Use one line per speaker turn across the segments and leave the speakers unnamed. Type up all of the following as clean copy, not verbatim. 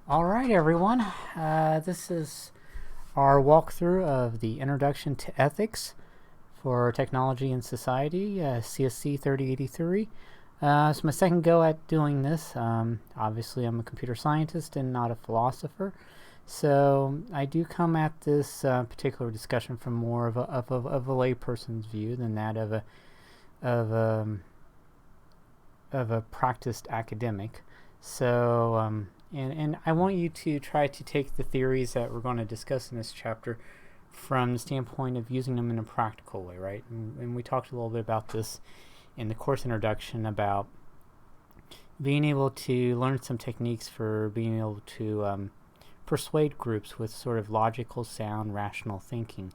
All right, everyone. This is our walkthrough of the Introduction to Ethics for Technology and Society, CSC-3083. It's my second go at doing this. Obviously, I'm a computer scientist and not a philosopher, so I do come at this particular discussion from more of a layperson's view than that of a practiced academic. So, and I want you to try to take the theories that we're going to discuss in this chapter from the standpoint of using them in a practical way, right? And we talked a little bit about this in the course introduction about being able to learn some techniques for being able to persuade groups with sort of logical, sound, rational thinking,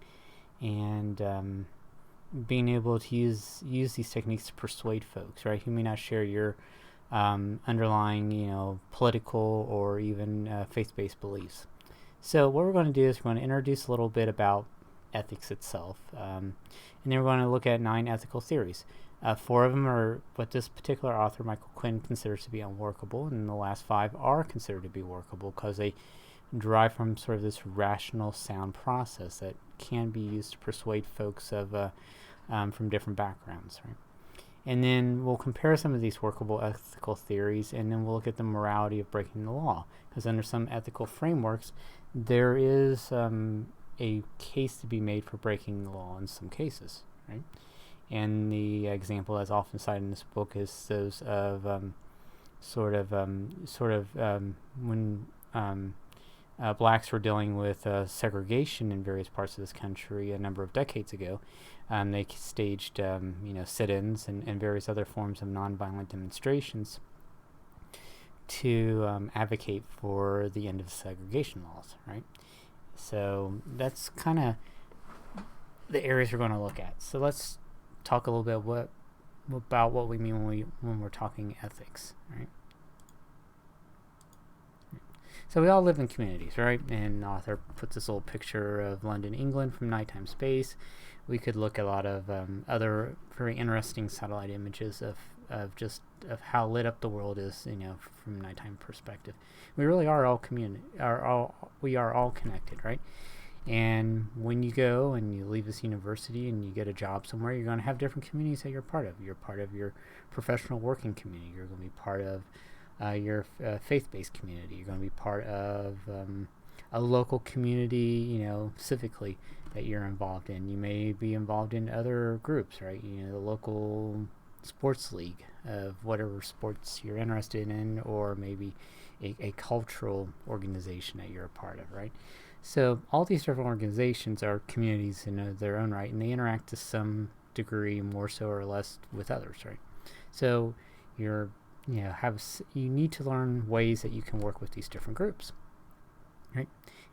and being able to use these techniques to persuade folks, right, who may not share your underlying, political or even faith-based beliefs. So what we're going to do is we're going to introduce a little bit about ethics itself, and then we're going to look at 9 ethical theories. 4 of them are what this particular author, Michael Quinn, considers to be unworkable, and the last 5 are considered to be workable because they derive from sort of this rational, sound process that can be used to persuade folks from different backgrounds, right? And then we'll compare some of these workable ethical theories, and then we'll look at the morality of breaking the law. Because under some ethical frameworks, there is a case to be made for breaking the law in some cases, right? And the example that's often cited in this book is those of when blacks were dealing with segregation in various parts of this country a number of decades ago. They staged, sit-ins and various other forms of nonviolent demonstrations to advocate for the end of segregation laws, right? So that's kind of the areas we're going to look at. So let's talk a little bit about what we mean when we're talking ethics, right? So we all live in communities, right? And the author puts this little picture of London, England from nighttime space. We could look at a lot of other very interesting satellite images of how lit up the world is, from a nighttime perspective. We really are all we are all connected, right? And when you go and you leave this university and you get a job somewhere, you're going to have different communities that you're part of. You're part of your professional working community. You're going to be part of your faith-based community. You're going to be part of a local community, civically, that you're involved in. You may be involved in other groups, right? The local sports league of whatever sports you're interested in, or maybe a cultural organization that you're a part of, right? So all these different organizations are communities in their own right, and they interact to some degree, more so or less, with others, right? So you need to learn ways that you can work with these different groups, right?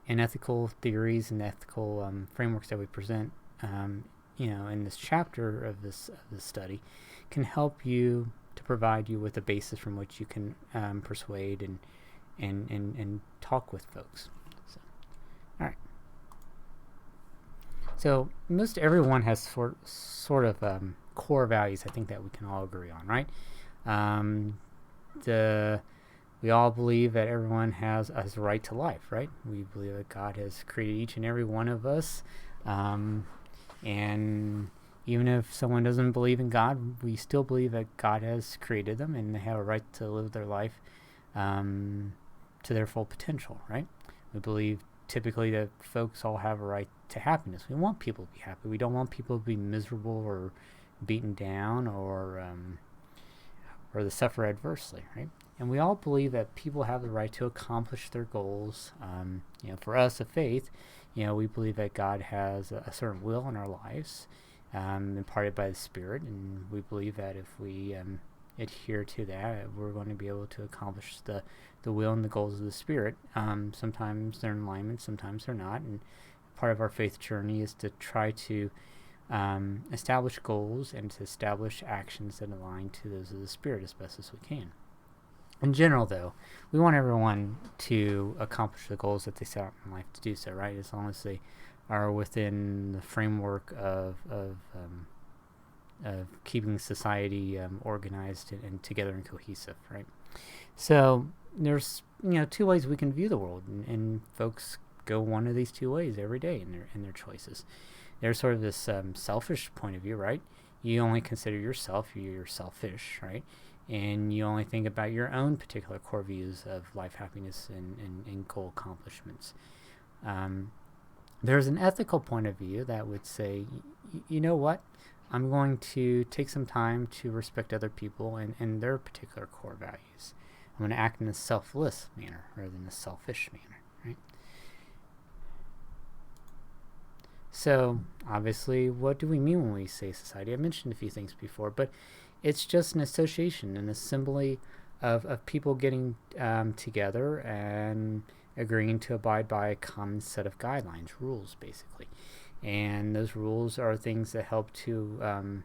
And ethical theories and ethical frameworks that we present, in this chapter of this study, can help you to provide you with a basis from which you can persuade and talk with folks. So, all right. So most everyone has sort of core values, I think, that we can all agree on, right? We all believe that everyone has a right to life, right? We believe that God has created each and every one of us, and even if someone doesn't believe in God, we still believe that God has created them and they have a right to live their life to their full potential, right? We believe typically that folks all have a right to happiness. We want people to be happy. We don't want people to be miserable or beaten down or to suffer adversely, right? And we all believe that people have the right to accomplish their goals. For us, of faith, we believe that God has a certain will in our lives, imparted by the Spirit, and we believe that if we adhere to that, we're going to be able to accomplish the will and the goals of the Spirit. Sometimes they're in alignment, sometimes they're not, and part of our faith journey is to try to establish goals and to establish actions that align to those of the Spirit as best as we can. In general, though, we want everyone to accomplish the goals that they set out in life to do so, right? As long as they are within the framework of keeping society organized and together and cohesive, right? So there's two ways we can view the world, and folks go one of these two ways every day in their choices. There's sort of this selfish point of view, right? You only consider yourself, you're selfish, right? And you only think about your own particular core views of life, happiness, and goal accomplishments. There's an ethical point of view that would say, you know what? I'm going to take some time to respect other people and their particular core values. I'm going to act in a selfless manner rather than a selfish manner, right? So, obviously, what do we mean when we say society? I mentioned a few things before, but it's just an association, an assembly of people getting together and agreeing to abide by a common set of guidelines, rules, basically. And those rules are things that help to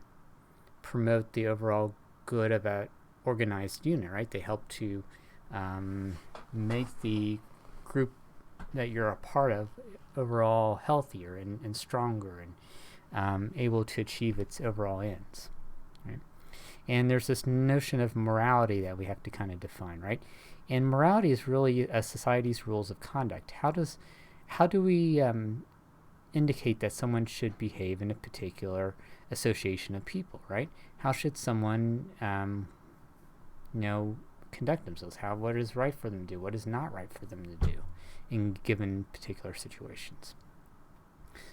promote the overall good of an organized unit, right? They help to make the group that you're a part of overall healthier and stronger and able to achieve its overall ends, right? And there's this notion of morality that we have to kind of define, right? And morality is really a society's rules of conduct. How do we indicate that someone should behave in a particular association of people, right? How should someone conduct themselves? What is right for them to do? What is not right for them to do in given particular situations?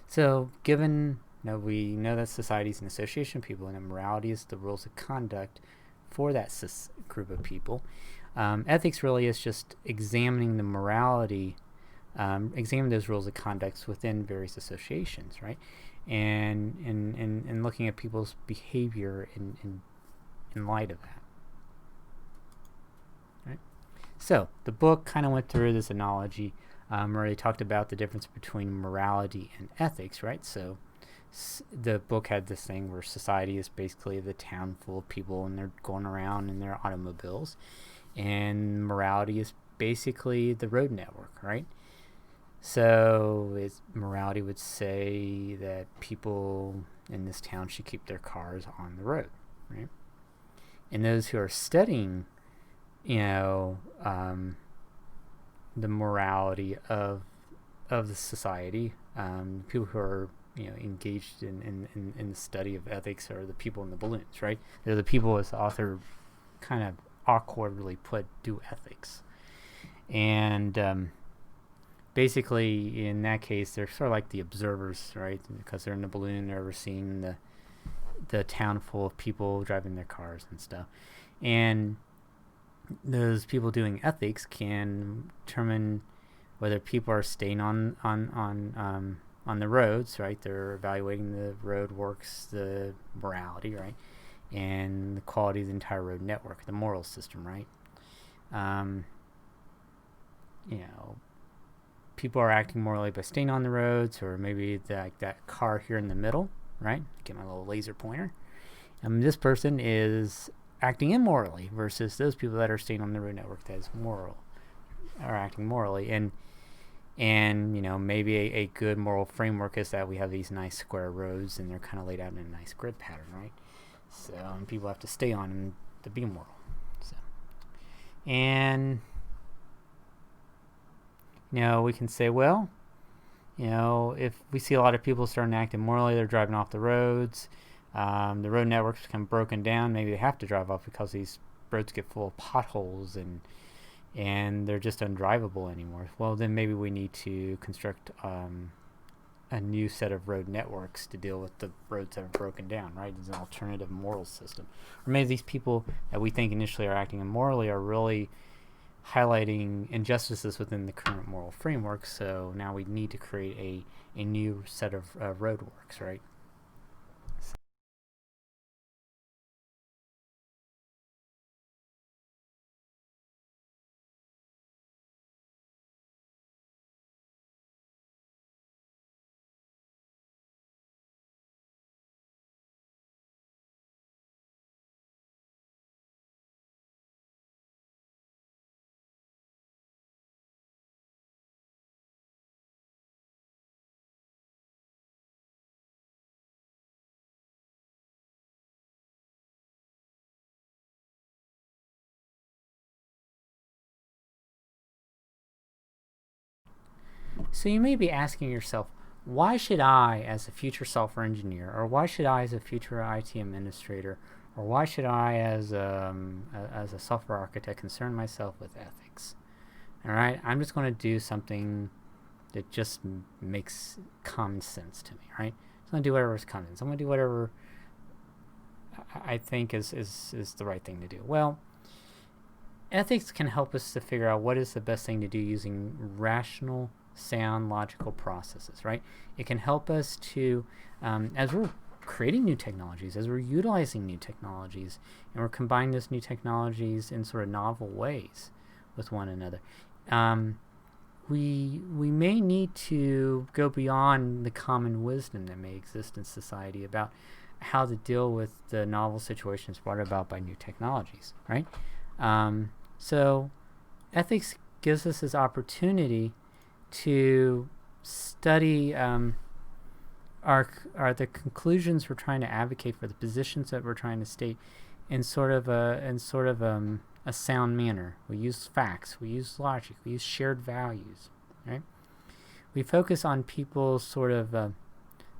So, given we know that society is an association of people, and that morality is the rules of conduct for that group of people. Ethics really is just examining the morality, examining those rules of conduct within various associations, right? And looking at people's behavior in light of that. Right? So the book kind of went through this analogy where they talked about the difference between morality and ethics, right? So the book had this thing where society is basically the town full of people and they're going around in their automobiles, and morality is basically the road network, right? So morality would say that people in this town should keep their cars on the road, right? And those who are studying, the morality of the society, people who are engaged in the study of ethics are the people in the balloons, right? They're the people, as the author kind of awkwardly put, do ethics. And basically, in that case, they're sort of like the observers, right? Because they're in the balloon, they're overseeing the town full of people driving their cars and stuff. And those people doing ethics can determine whether people are staying on the roads, right? They're evaluating the road works, the morality, right? And the quality of the entire road network, the moral system, right? People are acting morally by staying on the roads, or maybe that car here in the middle, right? Get my little laser pointer. This person is acting immorally versus those people that are staying on the road network that is moral, are acting morally. And maybe a good moral framework is that we have these nice square roads and they're kind of laid out in a nice grid pattern, right? So people have to stay on them to be moral. So, and we can say, well, if we see a lot of people starting to act immorally, they're driving off the roads, the road networks become broken down, maybe they have to drive off because these roads get full of potholes and they're just undrivable anymore. Well, then maybe we need to construct a new set of road networks to deal with the roads that are broken down, right? As an alternative moral system. Or maybe these people that we think initially are acting immorally are really highlighting injustices within the current moral framework, so now we need to create a new set of roadworks, right? So you may be asking yourself, why should I, as a future software engineer, or why should I, as a future IT administrator, or why should I, as a software architect, concern myself with ethics? All right, I'm just going to do something that just makes common sense to me, right? I'm going to do whatever is common sense. I'm going to do whatever I think is the right thing to do. Well, ethics can help us to figure out what is the best thing to do using rational, sound, logical processes, right? It can help us to, as we're creating new technologies, as we're utilizing new technologies, and we're combining those new technologies in sort of novel ways with one another, we may need to go beyond the common wisdom that may exist in society about how to deal with the novel situations brought about by new technologies, right? So ethics gives us this opportunity to study the conclusions we're trying to advocate for, the positions that we're trying to state in sort of a sound manner. We use facts, we use logic, we use shared values, right? We focus on people's sort of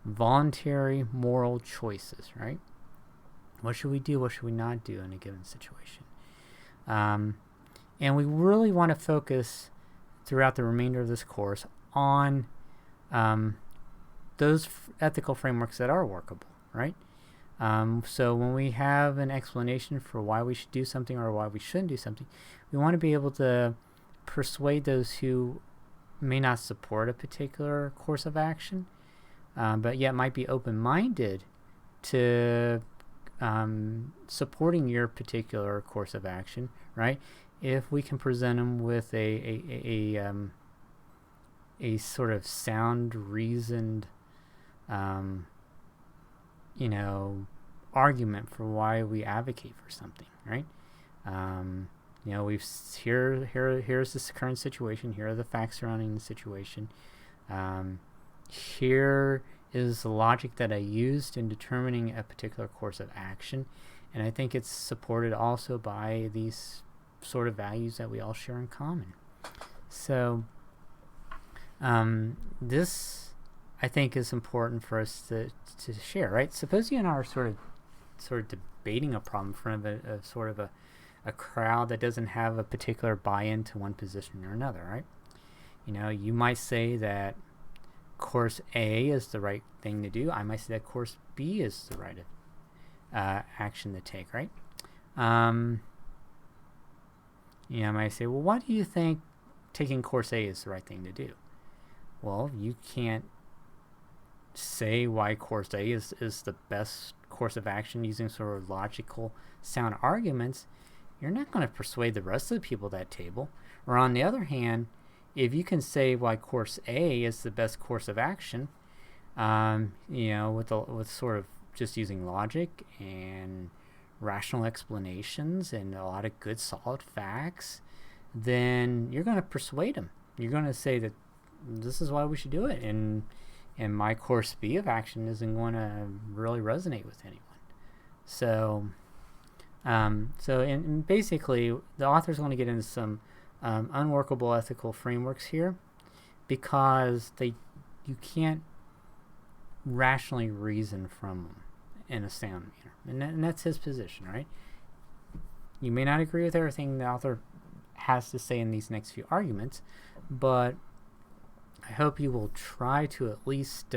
voluntary moral choices, right? What should we do? What should we not do in a given situation? And we really want to focus throughout the remainder of this course on those ethical frameworks that are workable, right? So when we have an explanation for why we should do something or why we shouldn't do something, we want to be able to persuade those who may not support a particular course of action, but yet might be open-minded to supporting your particular course of action, right? If we can present them with a sort of sound, reasoned, argument for why we advocate for something, right? Here's this current situation. Here are the facts surrounding the situation. Here is the logic that I used in determining a particular course of action, and I think it's supported also by these sort of values that we all share in common. So this, I think, is important for us to share, right? Suppose you and I are sort of debating a problem in front of a crowd that doesn't have a particular buy-in to one position or another, right? You might say that course A is the right thing to do. I might say that course B is the right action to take, right? I might say, well, why do you think taking course A is the right thing to do? Well, you can't say why course A is the best course of action using sort of logical, sound arguments. You're not going to persuade the rest of the people at that table. Or on the other hand, if you can say why course A is the best course of action, with sort of just using logic and rational explanations and a lot of good solid facts, then you're going to persuade them. You're going to say that this is why we should do it, and my course B of action isn't going to really resonate with anyone. So basically, the author's going to get into some unworkable ethical frameworks here, because you can't rationally reason from them in a sound manner, and that's his position, right? You may not agree with everything the author has to say in these next few arguments, but I hope you will try to at least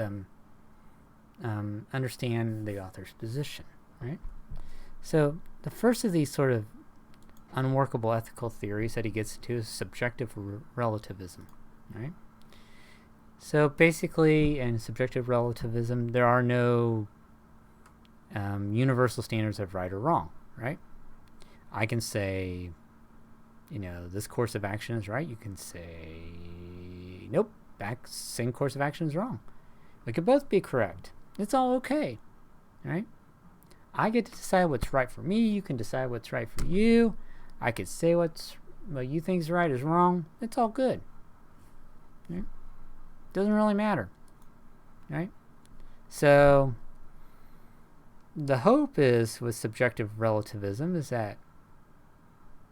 understand the author's position, right? So the first of these sort of unworkable ethical theories that he gets into is subjective relativism, right? So basically, in subjective relativism, there are no universal standards of right or wrong, right? I can say, this course of action is right. You can say, nope, that same course of action is wrong. We could both be correct. It's all okay, right? I get to decide what's right for me. You can decide what's right for you. I could say what you think is right is wrong. It's all good. Right? Doesn't really matter, right? So the hope is with subjective relativism is that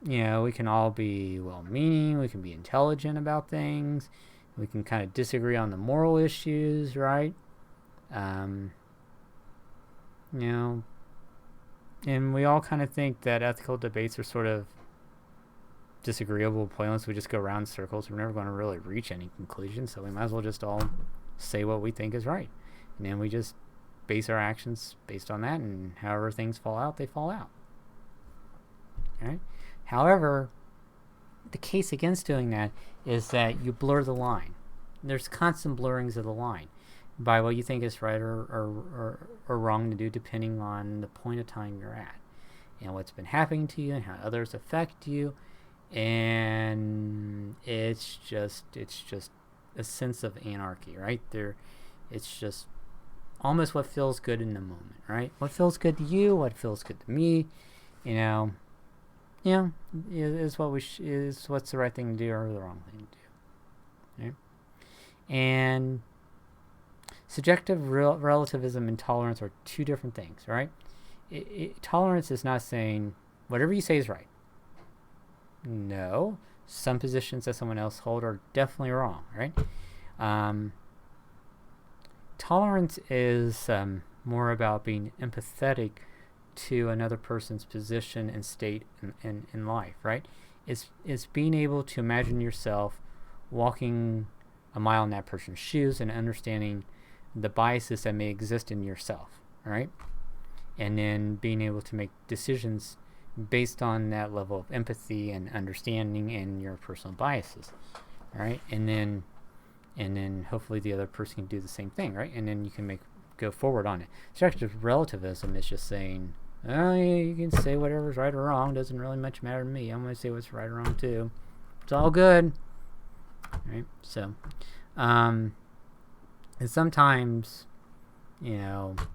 we can all be well-meaning, we can be intelligent about things, We can kind of disagree on the moral issues, right? You know, and we all kind of think that ethical debates are sort of disagreeable, pointless. We just go around in circles. We're never going to really reach any conclusion, so we might as well just all say what we think is right. And then we just base our actions based on that, and however things fall out, they fall out. All right? However, the case against doing that is that you blur the line. There's constant blurrings of the line by what you think is right or wrong to do, depending on the point of time you're at and what's been happening to you and how others affect you. And it's just a sense of anarchy, right? It's just almost what feels good in the moment, right? What feels good to you, what feels good to me, is what's the right thing to do or the wrong thing to do, right? And subjective relativism and tolerance are two different things, right? Tolerance is not saying whatever you say is right. No, some positions that someone else hold are definitely wrong, right? Tolerance is more about being empathetic to another person's position and state in life, right? It's being able to imagine yourself walking a mile in that person's shoes and understanding the biases that may exist in yourself, right? And then being able to make decisions based on that level of empathy and understanding and your personal biases, right? And then hopefully the other person can do the same thing, right? And then you can go forward on it. Subjective relativism is just saying, oh, yeah, you can say whatever's right or wrong. Doesn't really much matter to me. I'm going to say what's right or wrong too. It's all good, right? So, and sometimes, it's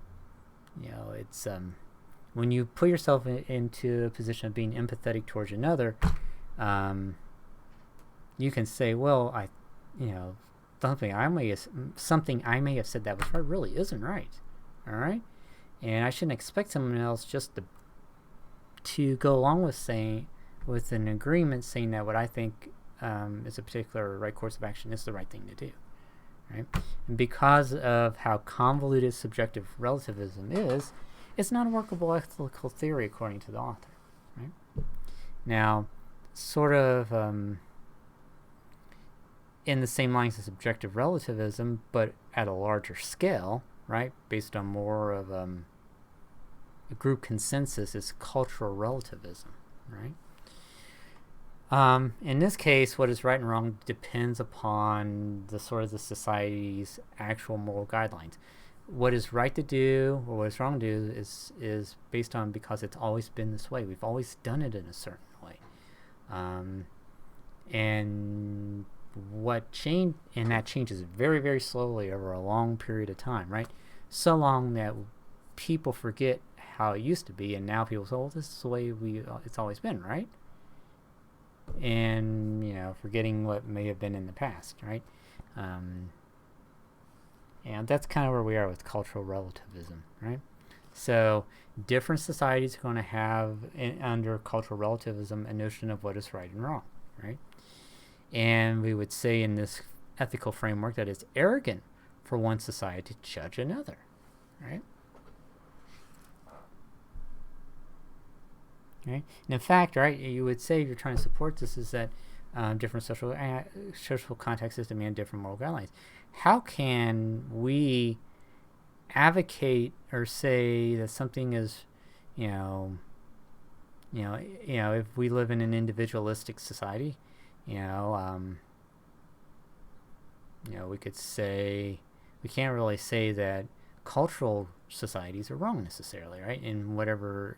when you put yourself into a position of being empathetic towards another, you can say, well, something I may have said that was right really isn't right, all right, and I shouldn't expect someone else just to go along with an agreement saying that what I think is a particular right course of action is the right thing to do, right? And because of how convoluted subjective relativism is, it's not a workable ethical theory according to the author, right? Now, sort of in the same lines as subjective relativism, but at a larger scale, right, based on more of a group consensus, is cultural relativism, right? In this case, what is right and wrong depends upon the society's actual moral guidelines. What is right to do or what is wrong to do is based on because it's always been this way. We've always done it in a certain way, and that changes very, very slowly over a long period of time, right? So long that people forget how it used to be, and now people say, "Well, this is the way it's always been," right? And forgetting what may have been in the past, right? And that's kind of where we are with cultural relativism, right? So different societies are going to have, under cultural relativism, a notion of what is right and wrong, right? And we would say in this ethical framework that it's arrogant for one society to judge another, right? Right? And in fact, right, you would say, if you're trying to support this, is that different social contexts demand different moral guidelines. How can we advocate or say that something is, if we live in an individualistic society, we could say, we can't really say that cultural societies are wrong necessarily, right? In whatever,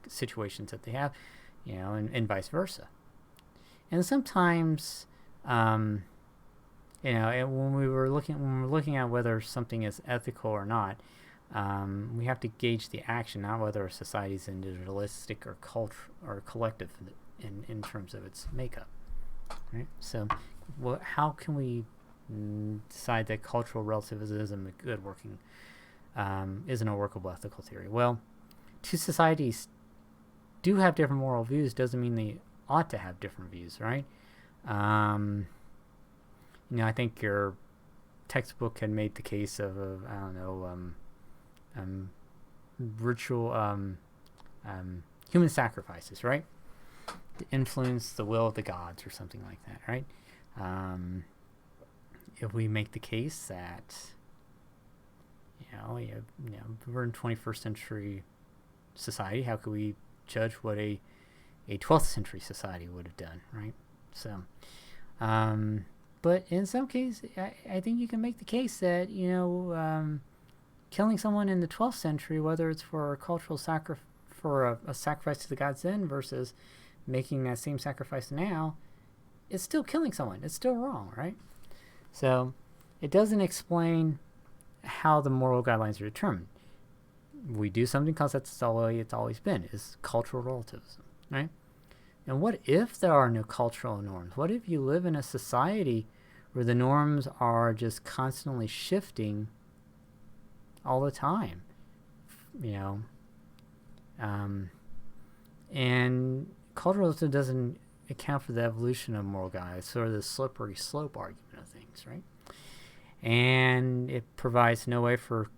situations that they have, and vice versa. And sometimes, and when we're looking at whether something is ethical or not, we have to gauge the action, not whether a society is individualistic or collective in terms of its makeup, right? So, how can we decide that cultural relativism isn't a workable ethical theory? Well, two societies do have different moral views doesn't mean they ought to have different views, right? I think your textbook had made the case of, I don't know, ritual, human sacrifices, right? To influence the will of the gods or something like that, right? If we make the case that, we're in 21st century society, how could we judge what a 12th century society would have done, right? So, but in some cases, I think you can make the case that, killing someone in the 12th century, whether it's for a cultural a sacrifice to the gods then versus making that same sacrifice now, it's still killing someone. It's still wrong, right? So it doesn't explain how the moral guidelines are determined. We do something because that's the way it's always been, is cultural relativism, right? And what if there are no cultural norms? What if you live in a society where the norms are just constantly shifting all the time? And cultural relativism doesn't account for the evolution of moral guidelines, sort of the slippery slope argument of things, right? And it provides no way for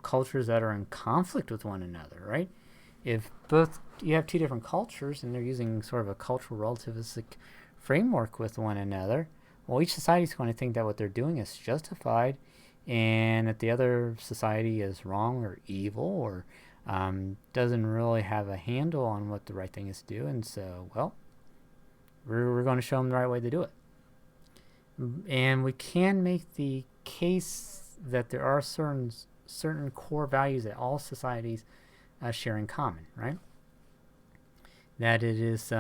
cultures that are in conflict with one another, right? If you have two different cultures and they're using sort of a cultural relativistic framework with one another, well, each society is going to think that what they're doing is justified and that the other society is wrong or evil or doesn't really have a handle on what the right thing is to do. And so, well, we're going to show them the right way to do it. And we can make the case that there are certain core values that all societies share in common, right? That it is,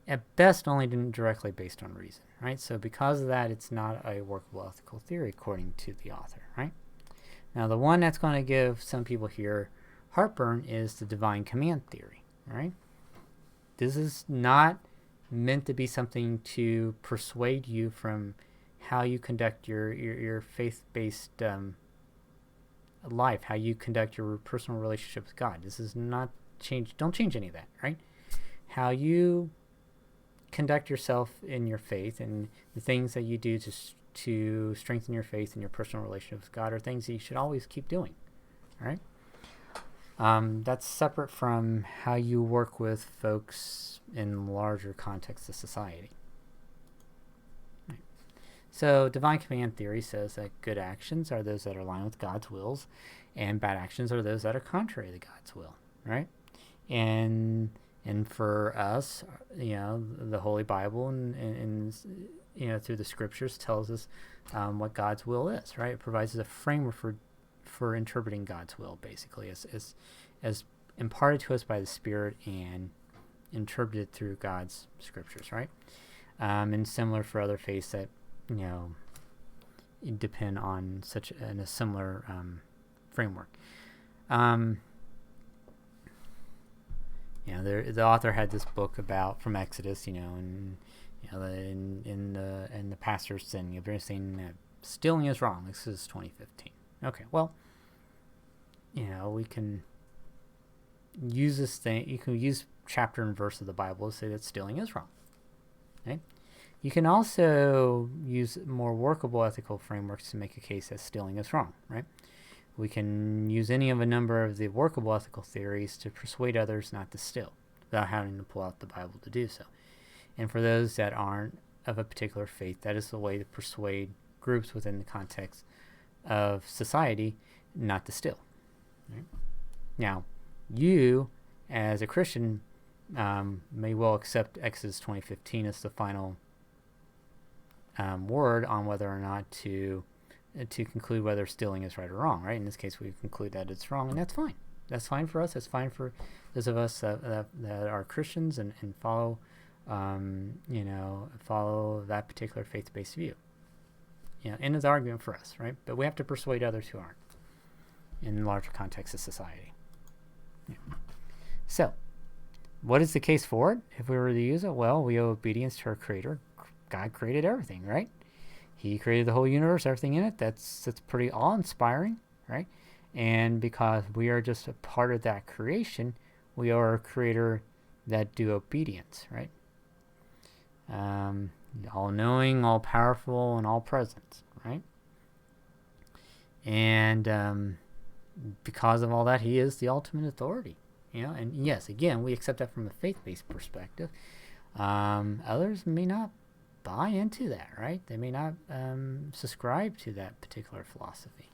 at best, only directly based on reason, right? So because of that, it's not a workable ethical theory, according to the author, right? Now, the one that's going to give some people here heartburn is the divine command theory, right? This is not meant to be something to persuade you from how you conduct your faith-based life, how you conduct your personal relationship with God. This is not don't change any of that, right? How you conduct yourself in your faith and the things that you do to strengthen your faith and your personal relationship with God are things that you should always keep doing, right? That's separate from how you work with folks in larger contexts of society. Right. So divine command theory says that good actions are those that are aligned with God's wills, and bad actions are those that are contrary to God's will, right? And for us, the Holy Bible and through the Scriptures tells us what God's will is, right? It provides us a framework for interpreting God's will, basically, as imparted to us by the Spirit and interpreted through God's Scriptures, right? And similar for other faiths that depend on a similar framework. The author had this book from Exodus, and in the pastor's sin, they're saying that stealing is wrong. This is 2015. Okay, well, we can use this thing. You can use chapter and verse of the Bible to say that stealing is wrong. Okay? You can also use more workable ethical frameworks to make a case that stealing is wrong, right? We can use any of a number of the workable ethical theories to persuade others not to steal without having to pull out the Bible to do so. And for those that aren't of a particular faith, that is the way to persuade groups within the context of society not to steal. Right? Now, you, as a Christian, may well accept Exodus 2015 as the final word on whether or not to conclude whether stealing is right or wrong, right? In this case, we conclude that it's wrong, and that's fine. That's fine for us. That's fine for those of us that are Christians and follow, follow that particular faith-based view. End of the argument for us, right? But we have to persuade others who aren't in larger context of society. Yeah. So, what is the case for it? If we were to use it, well, we owe obedience to our Creator. God created everything, right? He created the whole universe, everything in it. That's pretty awe-inspiring, right? And because we are just a part of that creation, we owe our Creator that due obedience, right? all-knowing, all-powerful, and all-present, right? And because of all that, he is the ultimate authority. And yes, again, we accept that from a faith-based perspective. Others may not buy into that, right? They may not subscribe to that particular philosophy.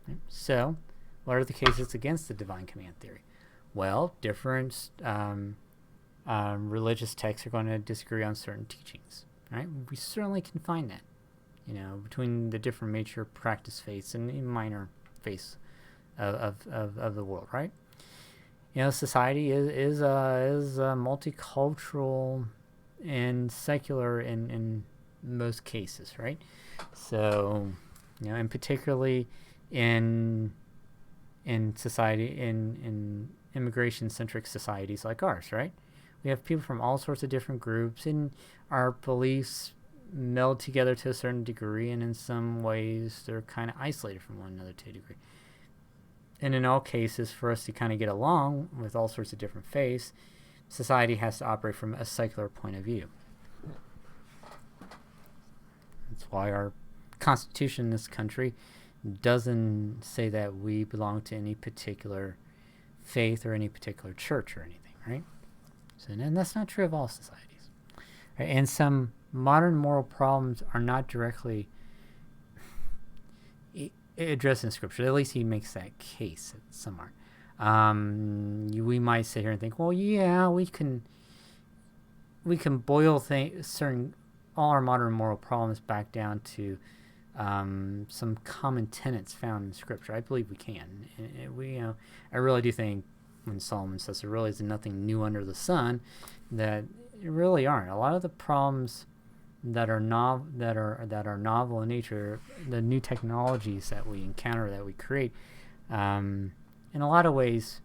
Right? So, what are the cases against the divine command theory? Well, different religious texts are going to disagree on certain teachings, right? We certainly can find that, between the different major practice faiths and minor faiths of the world, right? Society is multicultural and secular in most cases, right? So, and particularly in society, in immigration-centric societies like ours, right? We have people from all sorts of different groups, and our beliefs meld together to a certain degree, and in some ways they're kind of isolated from one another to a degree. And in all cases, for us to kind of get along with all sorts of different faiths, society has to operate from a secular point of view. That's why our Constitution in this country doesn't say that we belong to any particular faith or any particular church or anything, right? So, and that's not true of all societies. Right? And some modern moral problems are not directly addressed in Scripture. At least he makes that case somewhere. We might sit here and think, well, yeah, we can boil all our modern moral problems back down to some common tenets found in Scripture. I believe we can. I really do think when Solomon says there really is nothing new under the sun, that it really aren't. A lot of the problems that are novel in nature, the new technologies that we encounter, that we create, in a lot of ways,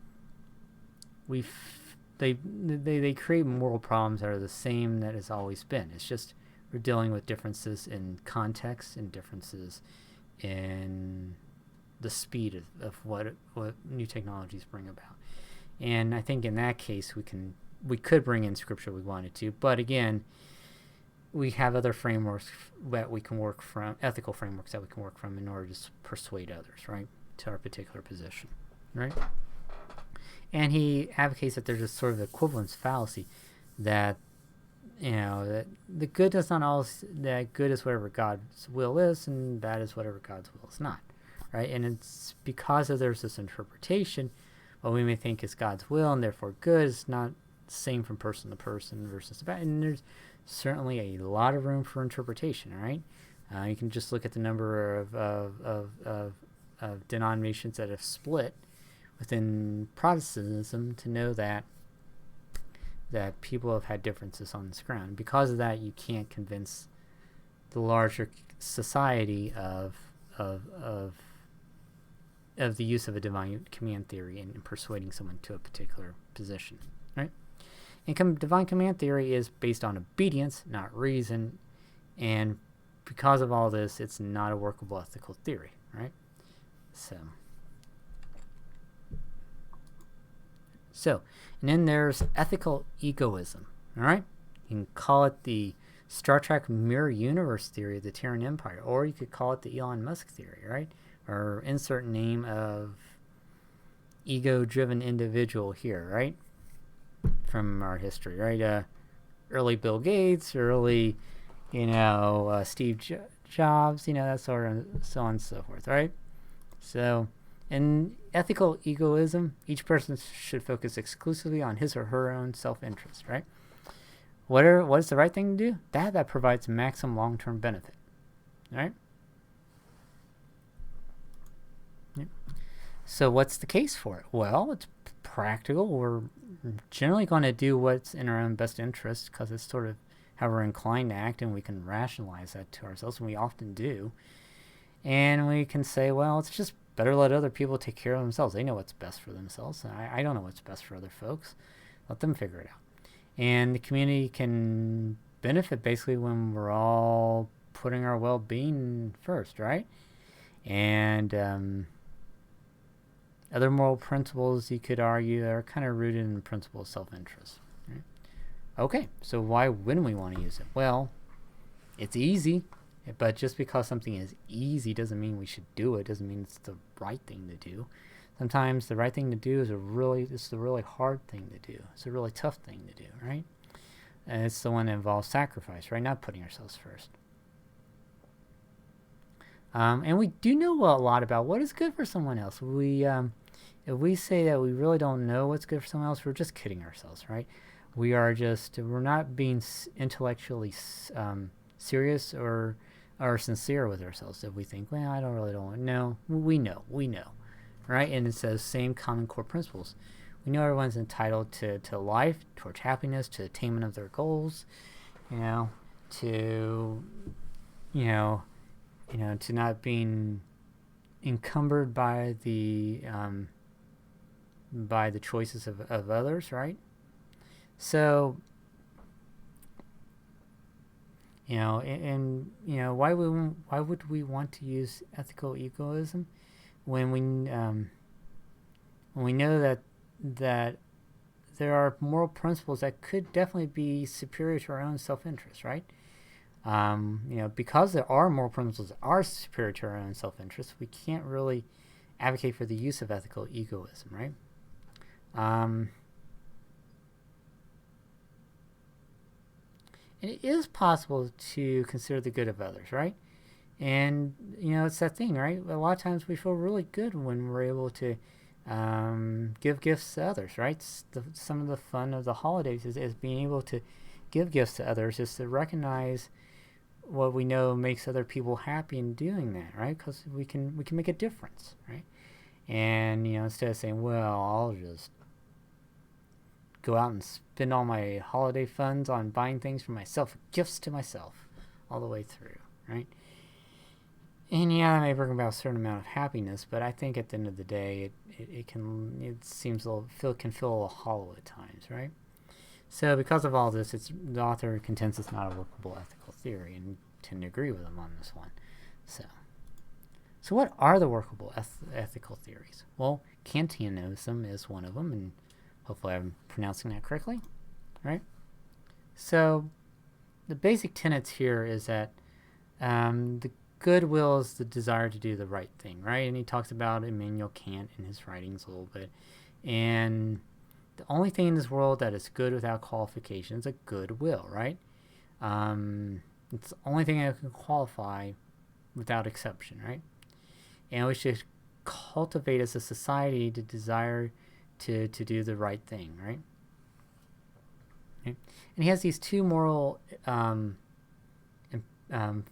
they create moral problems that are the same that has always been. It's just we're dealing with differences in context and differences in the speed of what new technologies bring about. And I think in that case we could bring in Scripture if we wanted to, but again, we have other frameworks that we can work from, ethical frameworks that we can work from in order to persuade others, right, to our particular position, right? And he advocates that there's a sort of equivalence fallacy, that that the good does not always, that good is whatever God's will is, and bad is whatever God's will is not, right? And it's because there's this interpretation, what we may think is God's will and therefore good is not the same from person to person versus bad. And there's certainly a lot of room for interpretation, right? You can just look at the number of denominations that have split within Protestantism to know that people have had differences on this ground. And because of that, you can't convince the larger society of the use of a divine command theory in persuading someone to a particular position, right? And divine command theory is based on obedience, not reason, and because of all this, it's not a workable ethical theory, right? So, and then there's ethical egoism, all right? You can call it the Star Trek mirror universe theory of the Terran Empire, or you could call it the Elon Musk theory, right? Or insert name of ego-driven individual here, right? From our history, right? Early Bill Gates, early, Steve Jobs, that sort of, so on and so forth, right? So, in ethical egoism, each person should focus exclusively on his or her own self-interest, right? What is the right thing to do? That provides maximum long-term benefit, right? Yep. So what's the case for it? Well, it's practical. We're generally going to do what's in our own best interest because it's sort of how we're inclined to act, and we can rationalize that to ourselves, and we often do. And we can say, well, it's just better let other people take care of themselves. They know what's best for themselves. I don't know what's best for other folks. Let them figure it out. And the community can benefit basically when we're all putting our well-being first, right? And other moral principles, you could argue, are kind of rooted in the principle of self-interest. Right? Okay, so why wouldn't we want to use it? Well, It's easy, but just because something is easy doesn't mean we should do it. Doesn't mean it's the right thing to do. Sometimes the right thing to do is it's the really hard thing to do. It's a really tough thing to do, right? And it's the one that involves sacrifice, right? Not putting ourselves first. And we do know a lot about what is good for someone else. If we say that we really don't know what's good for someone else, we're just kidding ourselves, right? We're not being intellectually serious or sincere with ourselves. If we think, well, I don't know. We know, right? And it says same common core principles. We know everyone's entitled to life, towards happiness, to attainment of their goals, to not being encumbered by the choices of others, right? So, why would we want to use ethical egoism when we know that there are moral principles that could definitely be superior to our own self-interest, right? Because there are moral principles that are superior to our own self-interest, we can't really advocate for the use of ethical egoism, right? And it is possible to consider the good of others, right? And, it's that thing, right? A lot of times we feel really good when we're able to give gifts to others, right? Some of the fun of the holidays is being able to give gifts to others, is to recognize what we know makes other people happy in doing that, right? Because we can make a difference, right? And instead of saying, well, I'll just go out and spend all my holiday funds on buying things for myself, gifts to myself, all the way through, right? And that may bring about a certain amount of happiness, but I think at the end of the day, it can feel a little hollow at times, right? So because of all this, the author contends it's not a workable ethical theory, and tend to agree with him on this one. So what are the workable ethical theories? Well, Kantianism is one of them, and hopefully I'm pronouncing that correctly, right? So the basic tenets here is that the goodwill is the desire to do the right thing, right? And he talks about Immanuel Kant in his writings a little bit. And the only thing in this world that is good without qualification is a goodwill, right? It's the only thing that can qualify without exception, right? And we should cultivate as a society the desire to do the right thing, right? Okay. And he has these two moral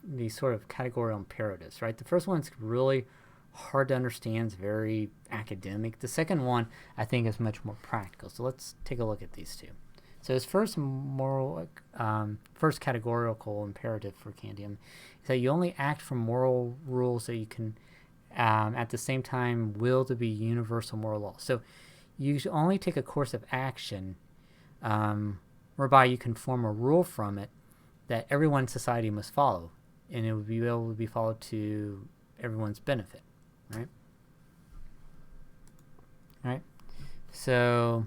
these sort of categorical imperatives, right? The first one's really hard to understand, it's very academic. The second one, I think, is much more practical. So let's take a look at these two. So his first categorical imperative for Kantian is that you only act from moral rules that you can, at the same time, will to be universal moral law. So you should only take a course of action whereby you can form a rule from it that everyone in society must follow, and it would be able to be followed to everyone's benefit, right? Right? So,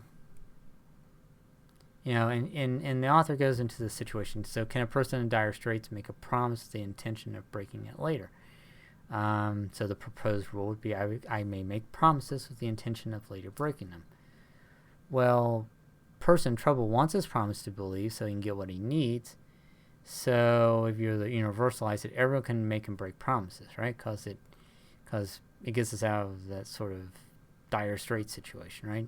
and the author goes into the situation. So, can a person in dire straits make a promise with the intention of breaking it later? So the proposed rule would be, I may make promises with the intention of later breaking them. Well, person in trouble wants his promise to believe so he can get what he needs. So if you universalize it, everyone can make and break promises, right? Because it gets us out of that sort of dire straits situation, right?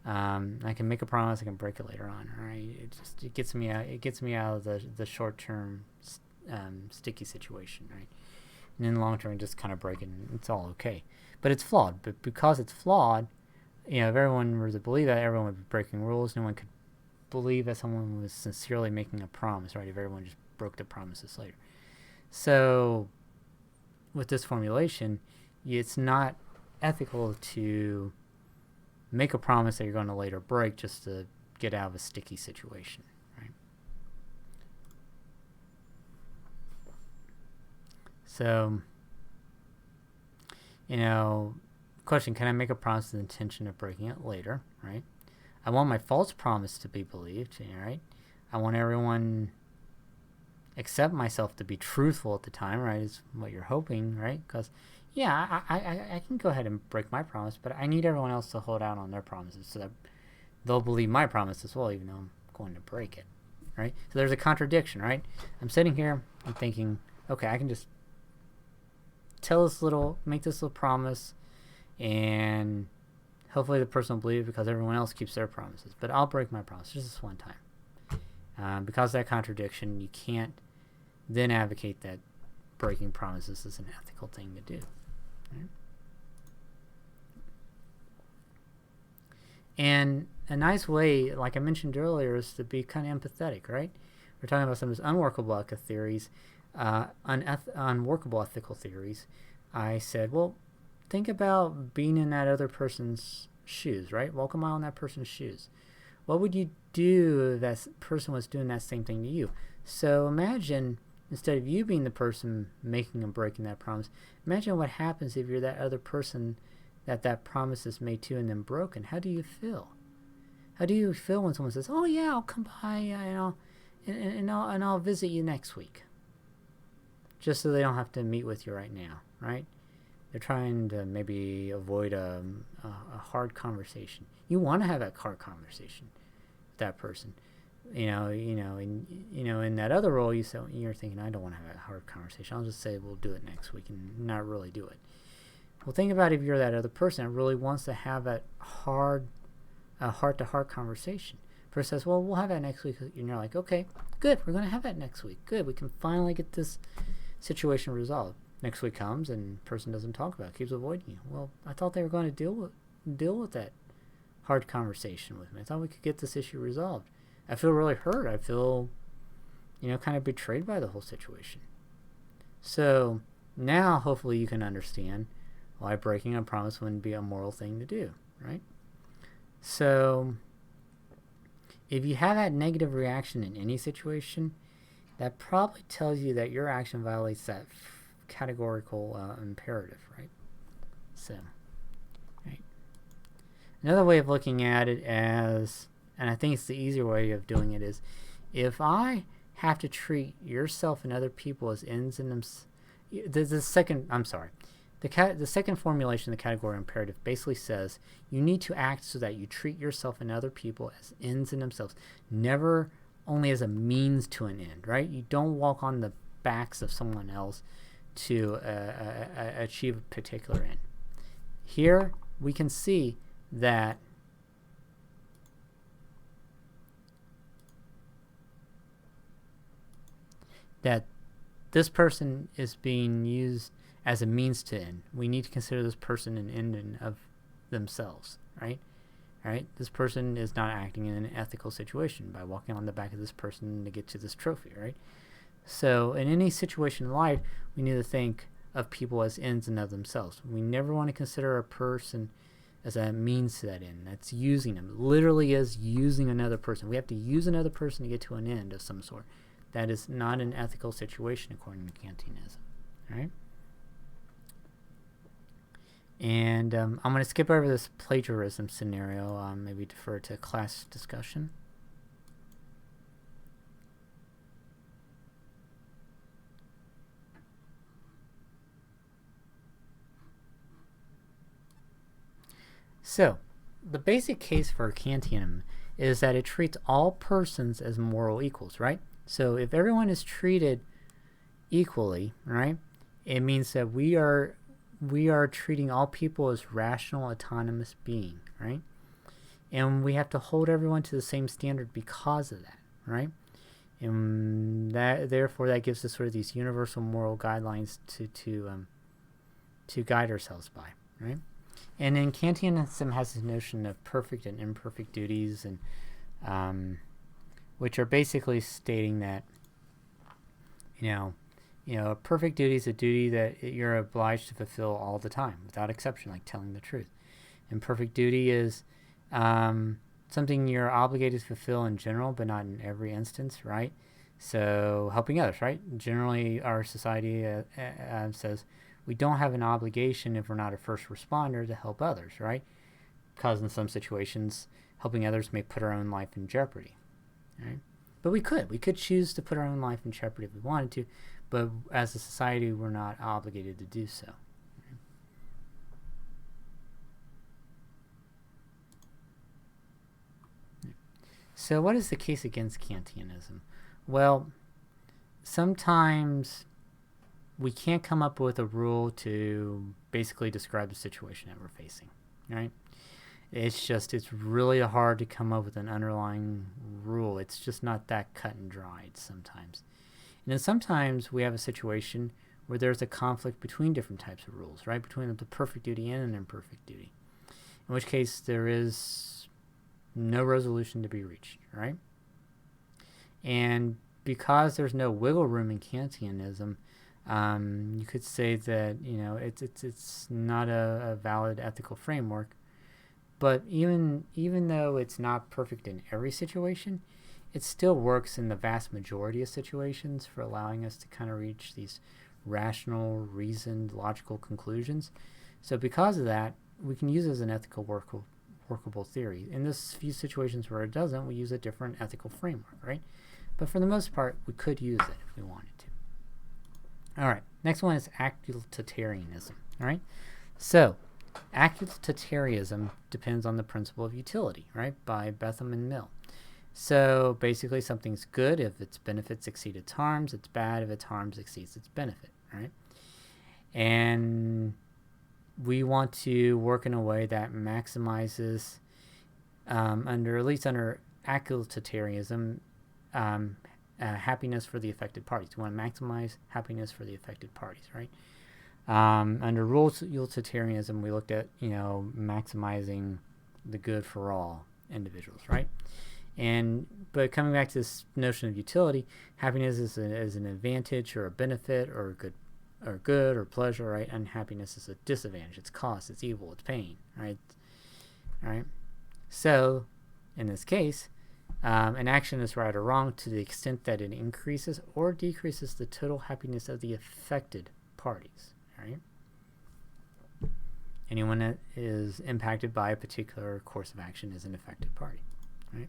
I can make a promise, I can break it later on, right? It gets me out of the short term sticky situation, right? And in the long term, just kind of break it, and it's all okay. But it's flawed. But because it's flawed, if everyone were to believe that, everyone would be breaking rules. No one could believe that someone was sincerely making a promise, right? If everyone just broke the promises later. So with this formulation, it's not ethical to make a promise that you're going to later break just to get out of a sticky situation, right? So, question, can I make a promise with the intention of breaking it later, right? I want my false promise to be believed, right? I want everyone accept myself to be truthful at the time, right, is what you're hoping, right? Because, yeah, I can go ahead and break my promise, but I need everyone else to hold out on their promises so that they'll believe my promise as well, even though I'm going to break it, right? So there's a contradiction, right? I'm sitting here, I'm thinking, okay, I can just make this little promise, and hopefully the person will believe it because everyone else keeps their promises. But I'll break my promise just this one time. Because of that contradiction, you can't then advocate that breaking promises is an ethical thing to do. Right? And a nice way, like I mentioned earlier, is to be kind of empathetic, right? We're talking about some of those unworkable ethical theories, unworkable ethical theories. I said, well, think about being in that other person's shoes, right? Walk a mile in that person's shoes. What would you do if that person was doing that same thing to you? So imagine, instead of you being the person making and breaking that promise, imagine what happens if you're that other person that promise is made to and then broken. How do you feel? How do you feel when someone says, oh yeah, I'll come by, and I'll visit you next week? Just so they don't have to meet with you right now, right? They're trying to maybe avoid a hard conversation. You want to have that hard conversation with that person. In that other role, you're thinking, I don't want to have a hard conversation. I'll just say we'll do it next week and not really do it. Well, think about if you're that other person that really wants to have that heart-to-heart conversation. Person says, well, we'll have that next week. And you're like, okay, good. We're going to have that next week. Good. We can finally get this situation resolved. Next week comes and person doesn't talk about it, keeps avoiding you. Well, I thought they were going to deal with that hard conversation with me. I thought we could get this issue resolved. I feel really hurt. I feel, kind of betrayed by the whole situation. So now hopefully you can understand why breaking a promise wouldn't be a moral thing to do, right? So if you have that negative reaction in any situation, that probably tells you that your action violates that categorical imperative, right? So, right. Another way of looking at it as, and I think it's the easier way of doing it, is if I have to treat yourself and other people as ends in themselves. The second formulation of the categorical imperative basically says you need to act so that you treat yourself and other people as ends in themselves, never only as a means to an end, right? You don't walk on the backs of someone else to achieve a particular end. Here we can see that this person is being used as a means to end. We need to consider this person an end in of themselves, right? Right? This person is not acting in an ethical situation by walking on the back of this person to get to this trophy, right? So in any situation in life, we need to think of people as ends in of themselves. We never want to consider a person as a means to that end. That's using them. Literally as using another person. We have to use another person to get to an end of some sort. That is not an ethical situation according to Kantianism. All right? And I'm going to skip over this plagiarism scenario, maybe defer to class discussion. So, the basic case for Kantianism is that it treats all persons as moral equals, right? So, if everyone is treated equally, right, it means that we are treating all people as rational, autonomous beings, right? And we have to hold everyone to the same standard because of that, right? And therefore that gives us sort of these universal moral guidelines to guide ourselves by, right? And then Kantianism has this notion of perfect and imperfect duties, and which are basically stating that, a perfect duty is a duty that you're obliged to fulfill all the time, without exception, like telling the truth. And perfect duty is something you're obligated to fulfill in general, but not in every instance, right? So helping others, right? Generally, our society says we don't have an obligation if we're not a first responder to help others, right? Because in some situations, helping others may put our own life in jeopardy, right? But we could choose to put our own life in jeopardy if we wanted to, but as a society, we're not obligated to do so. So what is the case against Kantianism? Well, sometimes we can't come up with a rule to basically describe the situation that we're facing, right? It's really hard to come up with an underlying rule. It's just not that cut and dried sometimes. And then sometimes we have a situation where there's a conflict between different types of rules, right? Between the perfect duty and an imperfect duty. In which case there is no resolution to be reached, right? And because there's no wiggle room in Kantianism, you could say that it's not a valid ethical framework. But even though it's not perfect in every situation, it still works in the vast majority of situations for allowing us to kind of reach these rational, reasoned, logical conclusions. So because of that, we can use it as an ethical workable theory. In those few situations where it doesn't, we use a different ethical framework, right? But for the most part, we could use it if we wanted to. All right, next one is Act Utilitarianism, all right? So, Act Utilitarianism depends on the principle of utility, right, by Bentham and Mill. So, basically, something's good if its benefits exceed its harms. It's bad if its harms exceeds its benefit, right? And we want to work in a way that maximizes, at least under Act Utilitarianism, happiness for the affected parties. We want to maximize happiness for the affected parties, right? Under Rule Utilitarianism, we looked at, maximizing the good for all individuals, right? But coming back to this notion of utility, happiness is an advantage or a benefit or good or pleasure, right? Unhappiness is a disadvantage. It's cost, it's evil, it's pain, right? All right. So, in this case, an action is right or wrong to the extent that it increases or decreases the total happiness of the affected parties. Right? Anyone that is impacted by a particular course of action is an affected party, right?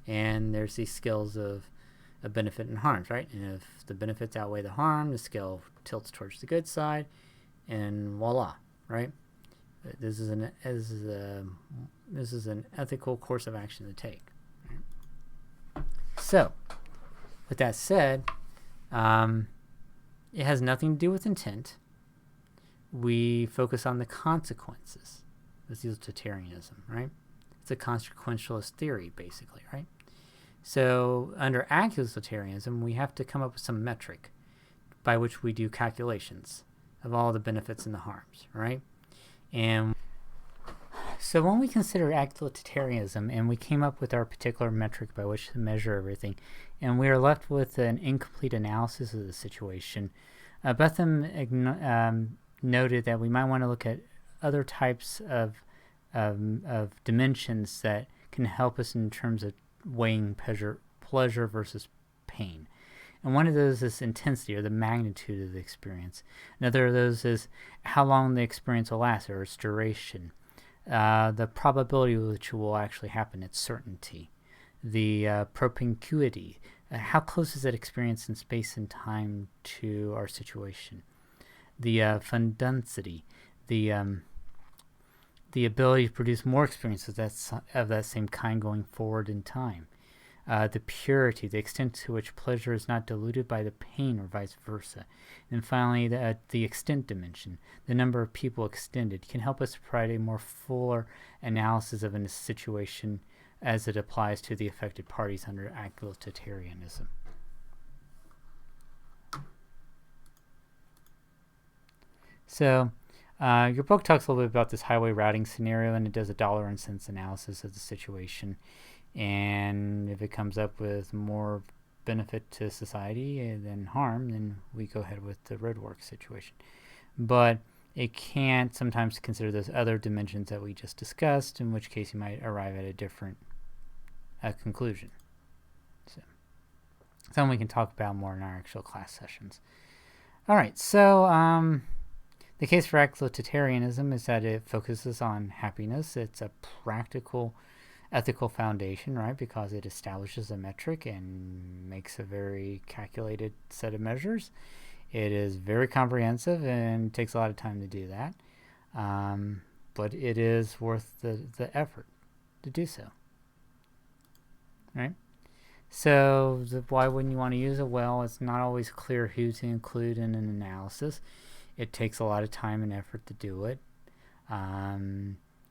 And there's these scales of benefit and harms, right? And if the benefits outweigh the harm, the scale tilts towards the good side, and voila, right? This is an ethical course of action to take. Right? So, with that said, it has nothing to do with intent. We focus on the consequences. This is utilitarianism, right? It's a consequentialist theory, basically, right? So under Act Utilitarianism, we have to come up with some metric by which we do calculations of all the benefits and the harms, right? And so when we consider Act Utilitarianism, and we came up with our particular metric by which to measure everything, and we are left with an incomplete analysis of the situation, Bentham noted that we might want to look at other types of dimensions that can help us in terms of weighing pleasure versus pain. And one of those is intensity, or the magnitude of the experience. Another of those is how long the experience will last, or its duration. The probability which it will actually happen, its certainty. The propinquity, how close is that experience in space and time to our situation. The fundensity, the ability to produce more experiences of that same kind going forward in time. The purity, the extent to which pleasure is not diluted by the pain or vice versa. And finally, the extent dimension, the number of people extended, can help us provide a more fuller analysis of a situation as it applies to the affected parties under Act Utilitarianism. So, your book talks a little bit about this highway routing scenario, and it does a dollar and cents analysis of the situation. And if it comes up with more benefit to society than harm, then we go ahead with the roadwork situation. But it can't sometimes consider those other dimensions that we just discussed, in which case you might arrive at a different conclusion. So, something we can talk about more in our actual class sessions. All right, so the case for Act Utilitarianism is that it focuses on happiness. It's a practical ethical foundation, right? Because it establishes a metric and makes a very calculated set of measures. It is very comprehensive and takes a lot of time to do that. But it is worth the effort to do so, right? So why wouldn't you want to use it? Well, it's not always clear who to include in an analysis. It takes a lot of time and effort to do it.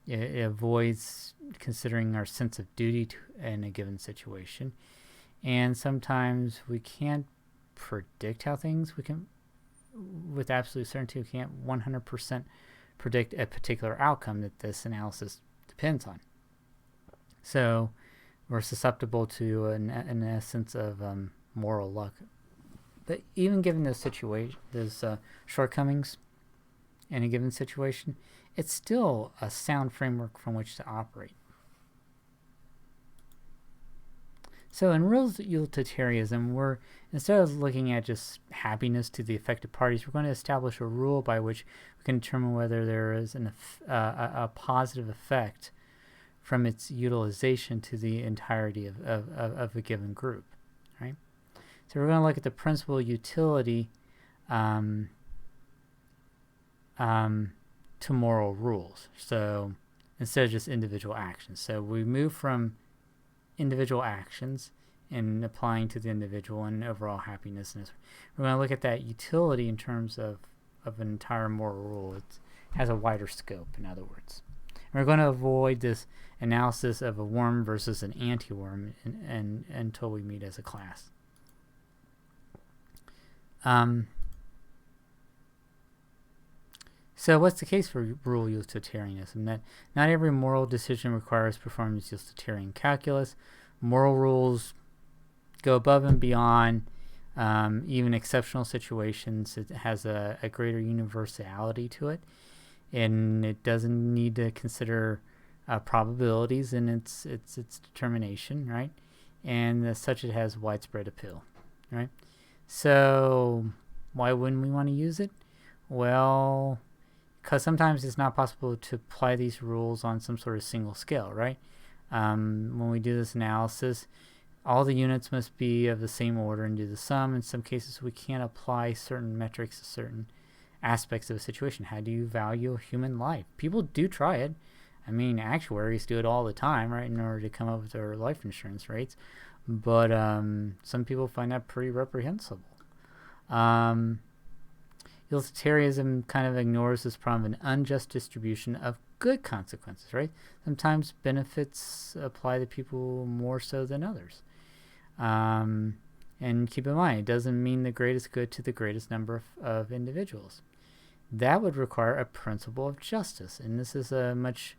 It avoids considering our sense of duty in a given situation. And sometimes we can't predict how things, with absolute certainty, we can't 100% predict a particular outcome that this analysis depends on. So we're susceptible to an essence of moral luck. But even given those shortcomings in a given situation, it's still a sound framework from which to operate. So in Rule Utilitarianism, instead of looking at just happiness to the affected parties, we're going to establish a rule by which we can determine whether there is a positive effect from its utilization to the entirety of a given group, right? So we're going to look at the principle of utility to moral rules. So instead of just individual actions. So we move from individual actions and applying to the individual and overall happiness. We're going to look at that utility in terms of an entire moral rule. It has a wider scope, in other words. And we're going to avoid this analysis of a worm versus an anti-worm until we meet as a class. So what's the case for rule utilitarianism? That not every moral decision requires performing utilitarian calculus. Moral rules go above and beyond even exceptional situations. It has a greater universality to it, and it doesn't need to consider probabilities in its determination, right? And as such, it has widespread appeal, right? So why wouldn't we want to use it? Well, because sometimes it's not possible to apply these rules on some sort of single scale, right? When we do this analysis, all the units must be of the same order and do the sum. In some cases, we can't apply certain metrics to certain aspects of a situation. How do you value human life? People do try it. I mean, actuaries do it all the time, right, in order to come up with their life insurance rates. But some people find that pretty reprehensible. Utilitarianism kind of ignores this problem of an unjust distribution of good consequences, right? Sometimes benefits apply to people more so than others. And keep in mind, it doesn't mean the greatest good to the greatest number of individuals. That would require a principle of justice, and this is a much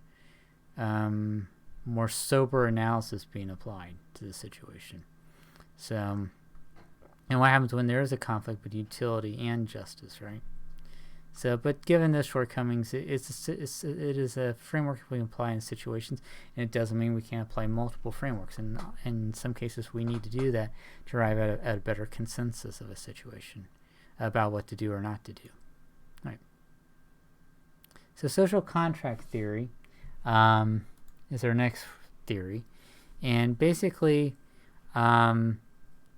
more sober analysis being applied to the situation. So, and what happens when there is a conflict with utility and justice, right? So, but given the shortcomings, it is a framework we can apply in situations, and it doesn't mean we can't apply multiple frameworks. And in some cases, we need to do that to arrive at a better consensus of a situation about what to do or not to do. Right. So, social contract theory is our next theory, and basically,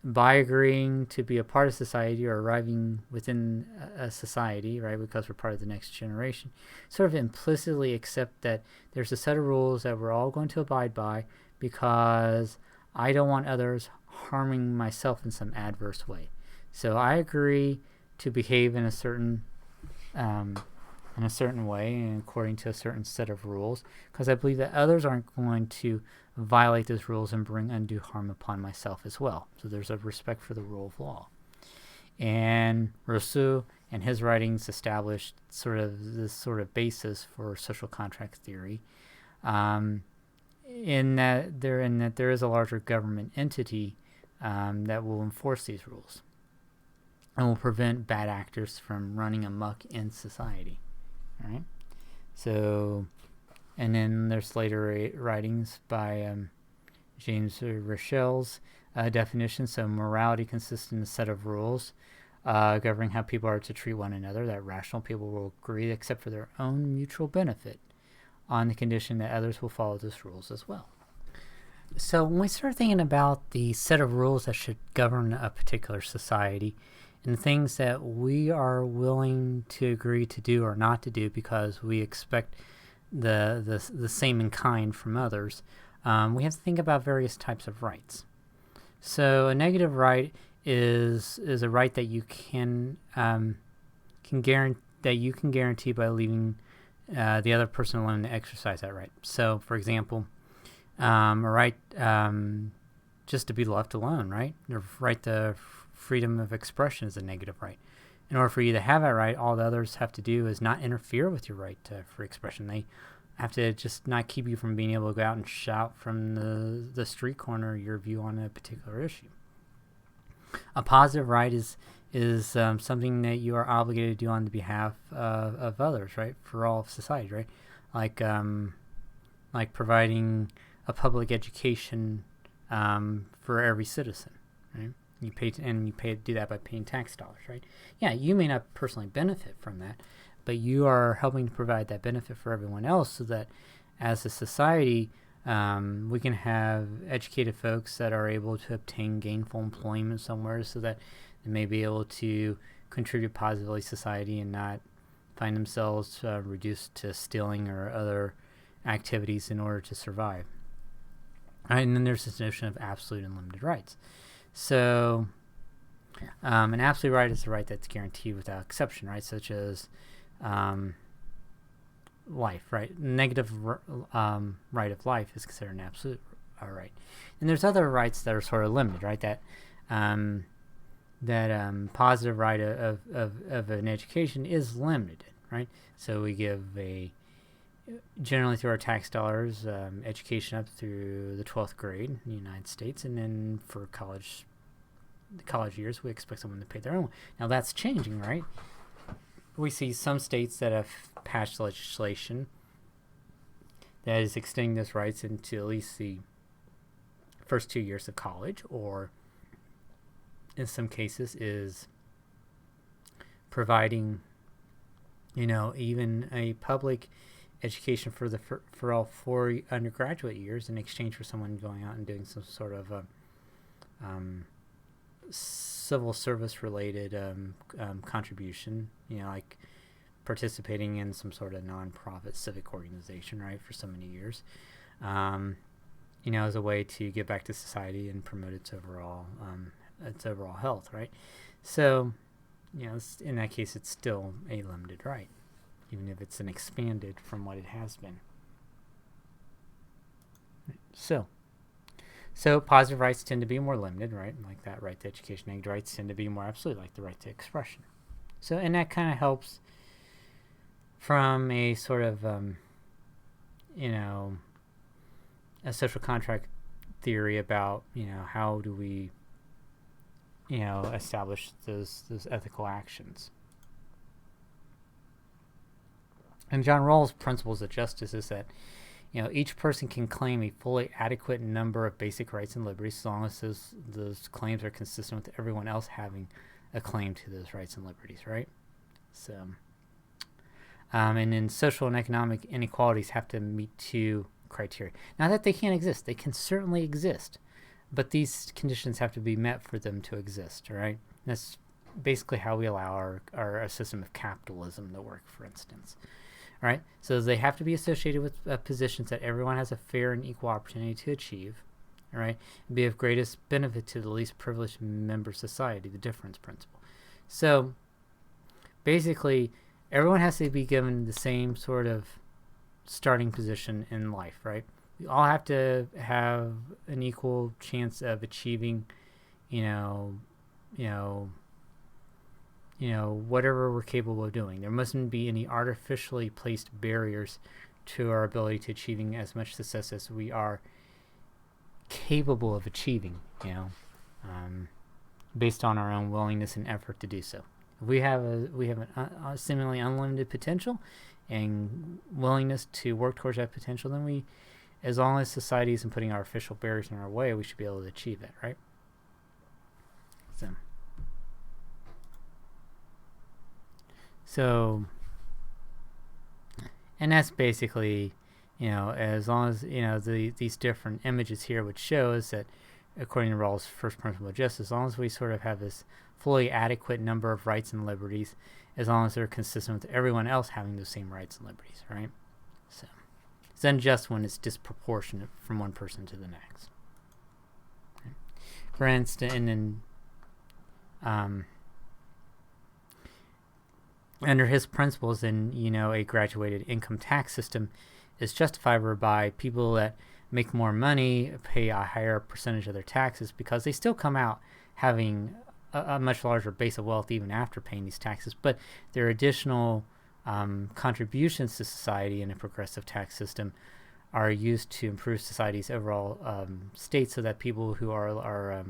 by agreeing to be a part of society or arriving within a society, right, because we're part of the next generation, sort of implicitly accept that there's a set of rules that we're all going to abide by because I don't want others harming myself in some adverse way. So I agree to behave in a certain way and according to a certain set of rules because I believe that others aren't going to violate those rules and bring undue harm upon myself as well. So there's a respect for the rule of law. And Rousseau and his writings established this sort of basis for social contract theory, in that there is a larger government entity that will enforce these rules and will prevent bad actors from running amok in society. All right. So, and then there's later writings by James Rochelle's definition. So morality consists in a set of rules governing how people are to treat one another, that rational people will agree except for their own mutual benefit on the condition that others will follow those rules as well. So when we start thinking about the set of rules that should govern a particular society, and things that we are willing to agree to do or not to do because we expect the same in kind from others, we have to think about various types of rights. So a negative right is a right that you can guarantee by leaving the other person alone to exercise that right. So, for example, a right just to be left alone, right? The right to freedom of expression is a negative right. In order for you to have that right, all the others have to do is not interfere with your right to free expression. They have to just not keep you from being able to go out and shout from the street corner your view on a particular issue. A positive right is something that you are obligated to do on the behalf of others, right? For all of society, right? Like providing a public education for every citizen, right? You do that by paying tax dollars, right? Yeah, you may not personally benefit from that, but you are helping to provide that benefit for everyone else, so that as a society, we can have educated folks that are able to obtain gainful employment somewhere, so that they may be able to contribute positively to society and not find themselves reduced to stealing or other activities in order to survive. All right, and then there's this notion of absolute and limited rights. So an absolute right is a right that's guaranteed without exception, right? Such as life, right? Negative right of life is considered an absolute right. And there's other rights that are sort of limited, right? That positive right of an education is limited, right? So we give generally through our tax dollars, education up through the 12th grade in the United States, and then for the college years, we expect someone to pay their own. Now that's changing, right? We see some states that have passed legislation that is extending those rights into at least the first 2 years of college, or in some cases is providing, even a public education for all 4 undergraduate years in exchange for someone going out and doing some sort of civil service related contribution, like participating in some sort of nonprofit civic organization, right, for so many years, as a way to give back to society and promote its overall health, right? So, in that case, it's still a limited right, even if it's an expanded from what it has been. So positive rights tend to be more limited, right? Like that right to education. Negative rights tend to be more absolute, like the right to expression. So, and that kind of helps from a sort of, a social contract theory about, how do we, establish those ethical actions. And John Rawls' principles of justice is that, each person can claim a fully adequate number of basic rights and liberties, as long as those claims are consistent with everyone else having a claim to those rights and liberties, right? So, and then social and economic inequalities have to meet 2 criteria. Not that they can't exist; they can certainly exist, but these conditions have to be met for them to exist, right? That's basically how we allow our system of capitalism to work, for instance. Right? So they have to be associated with positions that everyone has a fair and equal opportunity to achieve, right? And be of greatest benefit to the least privileged member of society, the difference principle. So basically, everyone has to be given the same sort of starting position in life, right? We all have to have an equal chance of achieving, whatever we're capable of doing. There mustn't be any artificially placed barriers to our ability to achieving as much success as we are capable of achieving, based on our own willingness and effort to do so. If we have a seemingly unlimited potential and willingness to work towards that potential, then as long as society isn't putting artificial barriers in our way, we should be able to achieve that, right? So, and that's basically, as long as, these different images here would show is that, according to Rawls' first principle of justice, as long as we sort of have this fully adequate number of rights and liberties, as long as they're consistent with everyone else having those same rights and liberties, right? So it's unjust when it's disproportionate from one person to the next. Right? For instance, under his principles, then, a graduated income tax system is justified whereby people that make more money pay a higher percentage of their taxes because they still come out having a much larger base of wealth even after paying these taxes, but their additional contributions to society in a progressive tax system are used to improve society's overall state, so that people who are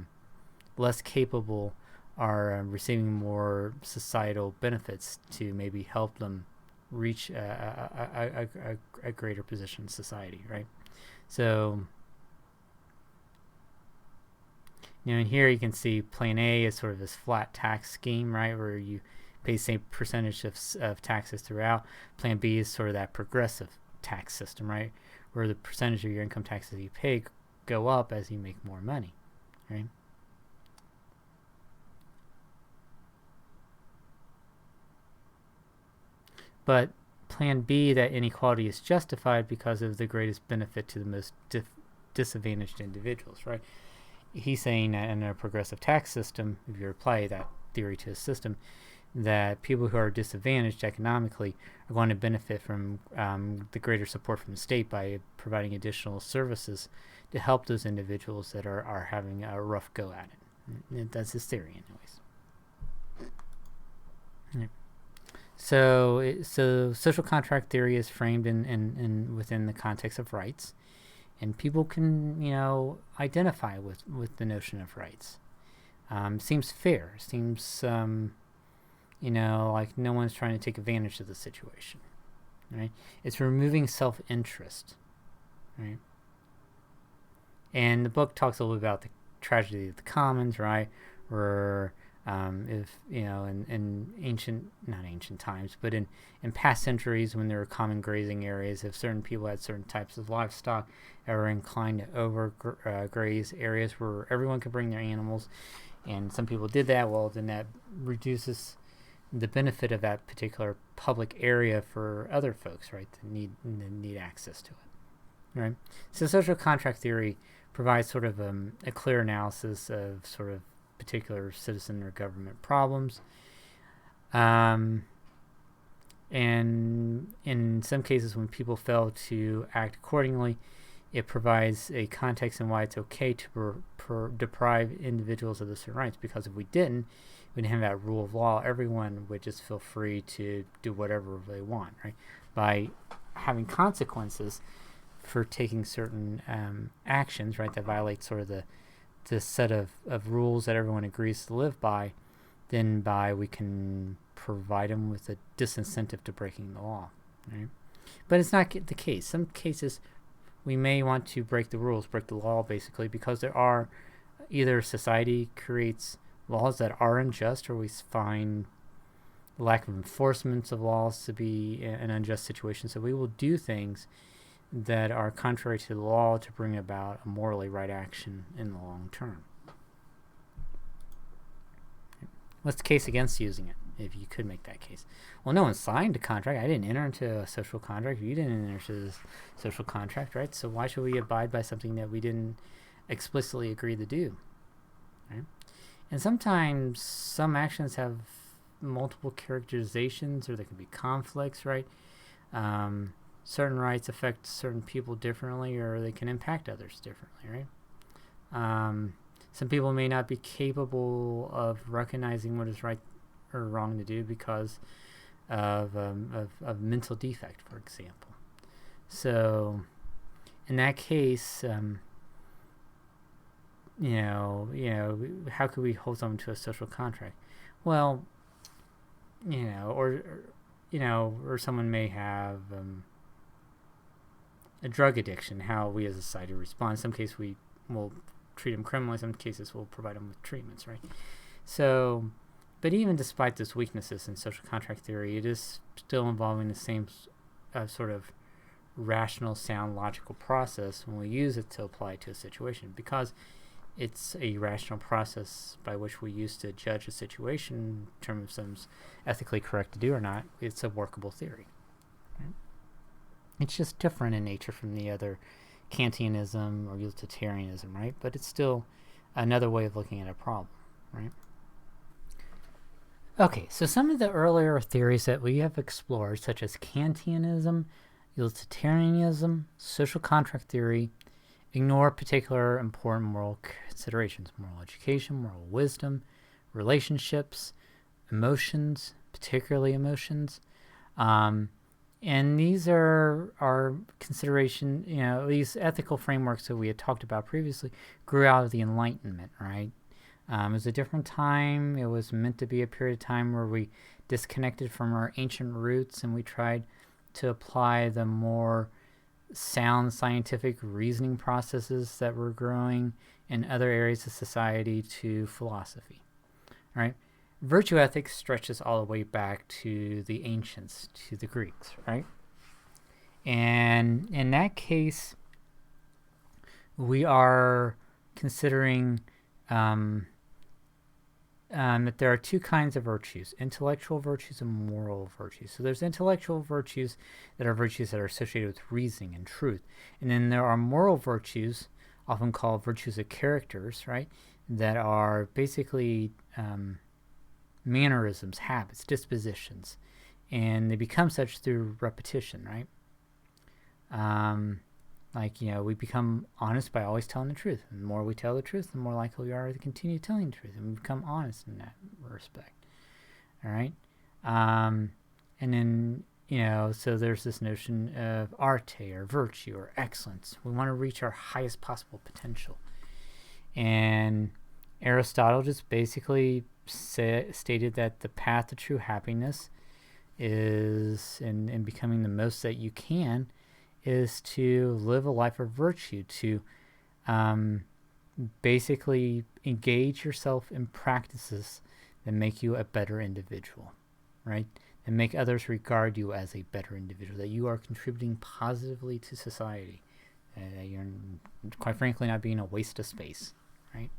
less capable are receiving more societal benefits to maybe help them reach a greater position in society, right? So, in here you can see Plan A is sort of this flat tax scheme, right, where you pay the same percentage of taxes throughout. Plan B is sort of that progressive tax system, right, where the percentage of your income taxes you pay go up as you make more money, right? But Plan B, that inequality is justified because of the greatest benefit to the most disadvantaged individuals, right? He's saying that in a progressive tax system, if you apply that theory to a system, that people who are disadvantaged economically are going to benefit from the greater support from the state by providing additional services to help those individuals that are having a rough go at it. That's his theory, anyways. Yeah. So social contract theory is framed in within the context of rights, and people can identify with the notion of rights. Seems fair. Seems like no one's trying to take advantage of the situation, right? It's removing self-interest, right? And the book talks a little about the tragedy of the commons, right? Where if in not ancient times, but in past centuries, when there were common grazing areas, if certain people had certain types of livestock that were inclined to overgraze areas where everyone could bring their animals, and some people did that, well, then that reduces the benefit of that particular public area for other folks, right, that need access to it, right? So social contract theory provides sort of a clear analysis of sort of particular citizen or government problems, and in some cases when people fail to act accordingly, it provides a context in why it's okay to deprive individuals of their certain rights, because if we didn't have that rule of law, everyone would just feel free to do whatever they want, right? By having consequences for taking certain actions, right, that violate sort of the set of rules that everyone agrees to live by, then we can provide them with a disincentive to breaking the law, right? But it's not the case. Some cases we may want to break the rules, break the law, basically, because there are either society creates laws that are unjust, or we find the lack of enforcement of laws to be an unjust situation. So we will do things that are contrary to the law to bring about a morally right action in the long term. What's the case against using it, if you could make that case? Well, no one signed a contract. I didn't enter into a social contract. You didn't enter into this social contract, right? So why should we abide by something that we didn't explicitly agree to do, right? And sometimes some actions have multiple characterizations, or there can be conflicts, right? Certain rights affect certain people differently, or they can impact others differently, right? Some people may not be capable of recognizing what is right or wrong to do because of mental defect, for example. So in that case, how could we hold someone to a social contract? Well, or someone may have a drug addiction. How we as a society respond. In some cases, we will treat them criminally. In some cases, we'll provide them with treatments, right? So, but even despite those weaknesses in social contract theory, it is still involving the same sort of rational, sound, logical process when we use it to apply to a situation, because it's a rational process by which we use to judge a situation in terms of something's ethically correct to do or not. It's a workable theory. Right? It's just different in nature from the other Kantianism or Utilitarianism, right? But it's still another way of looking at a problem, right? Okay, so some of the earlier theories that we have explored, such as Kantianism, Utilitarianism, social contract theory, ignore particular important moral considerations: moral education, moral wisdom, relationships, emotions, particularly emotions. And these are consideration, these ethical frameworks that we had talked about previously grew out of the Enlightenment, right? It was a different time. It was meant to be a period of time where we disconnected from our ancient roots and we tried to apply the more sound scientific reasoning processes that were growing in other areas of society to philosophy, right? Virtue ethics stretches all the way back to the ancients, to the Greeks, right? And in that case, we are considering that there are two kinds of virtues: intellectual virtues and moral virtues. So there's intellectual virtues that are associated with reasoning and truth. And then there are moral virtues, often called virtues of characters, right? That are basically mannerisms, habits, dispositions. And they become such through repetition, right? We become honest by always telling the truth. And the more we tell the truth, the more likely we are to continue telling the truth. And we become honest in that respect. All right? And then, so there's this notion of arte, or virtue, or excellence. We want to reach our highest possible potential. And Aristotle just basically stated that the path to true happiness is, in becoming the most that you can, is to live a life of virtue, to basically engage yourself in practices that make you a better individual, right? And make others regard you as a better individual, that you are contributing positively to society, that you're, quite frankly, not being a waste of space, right?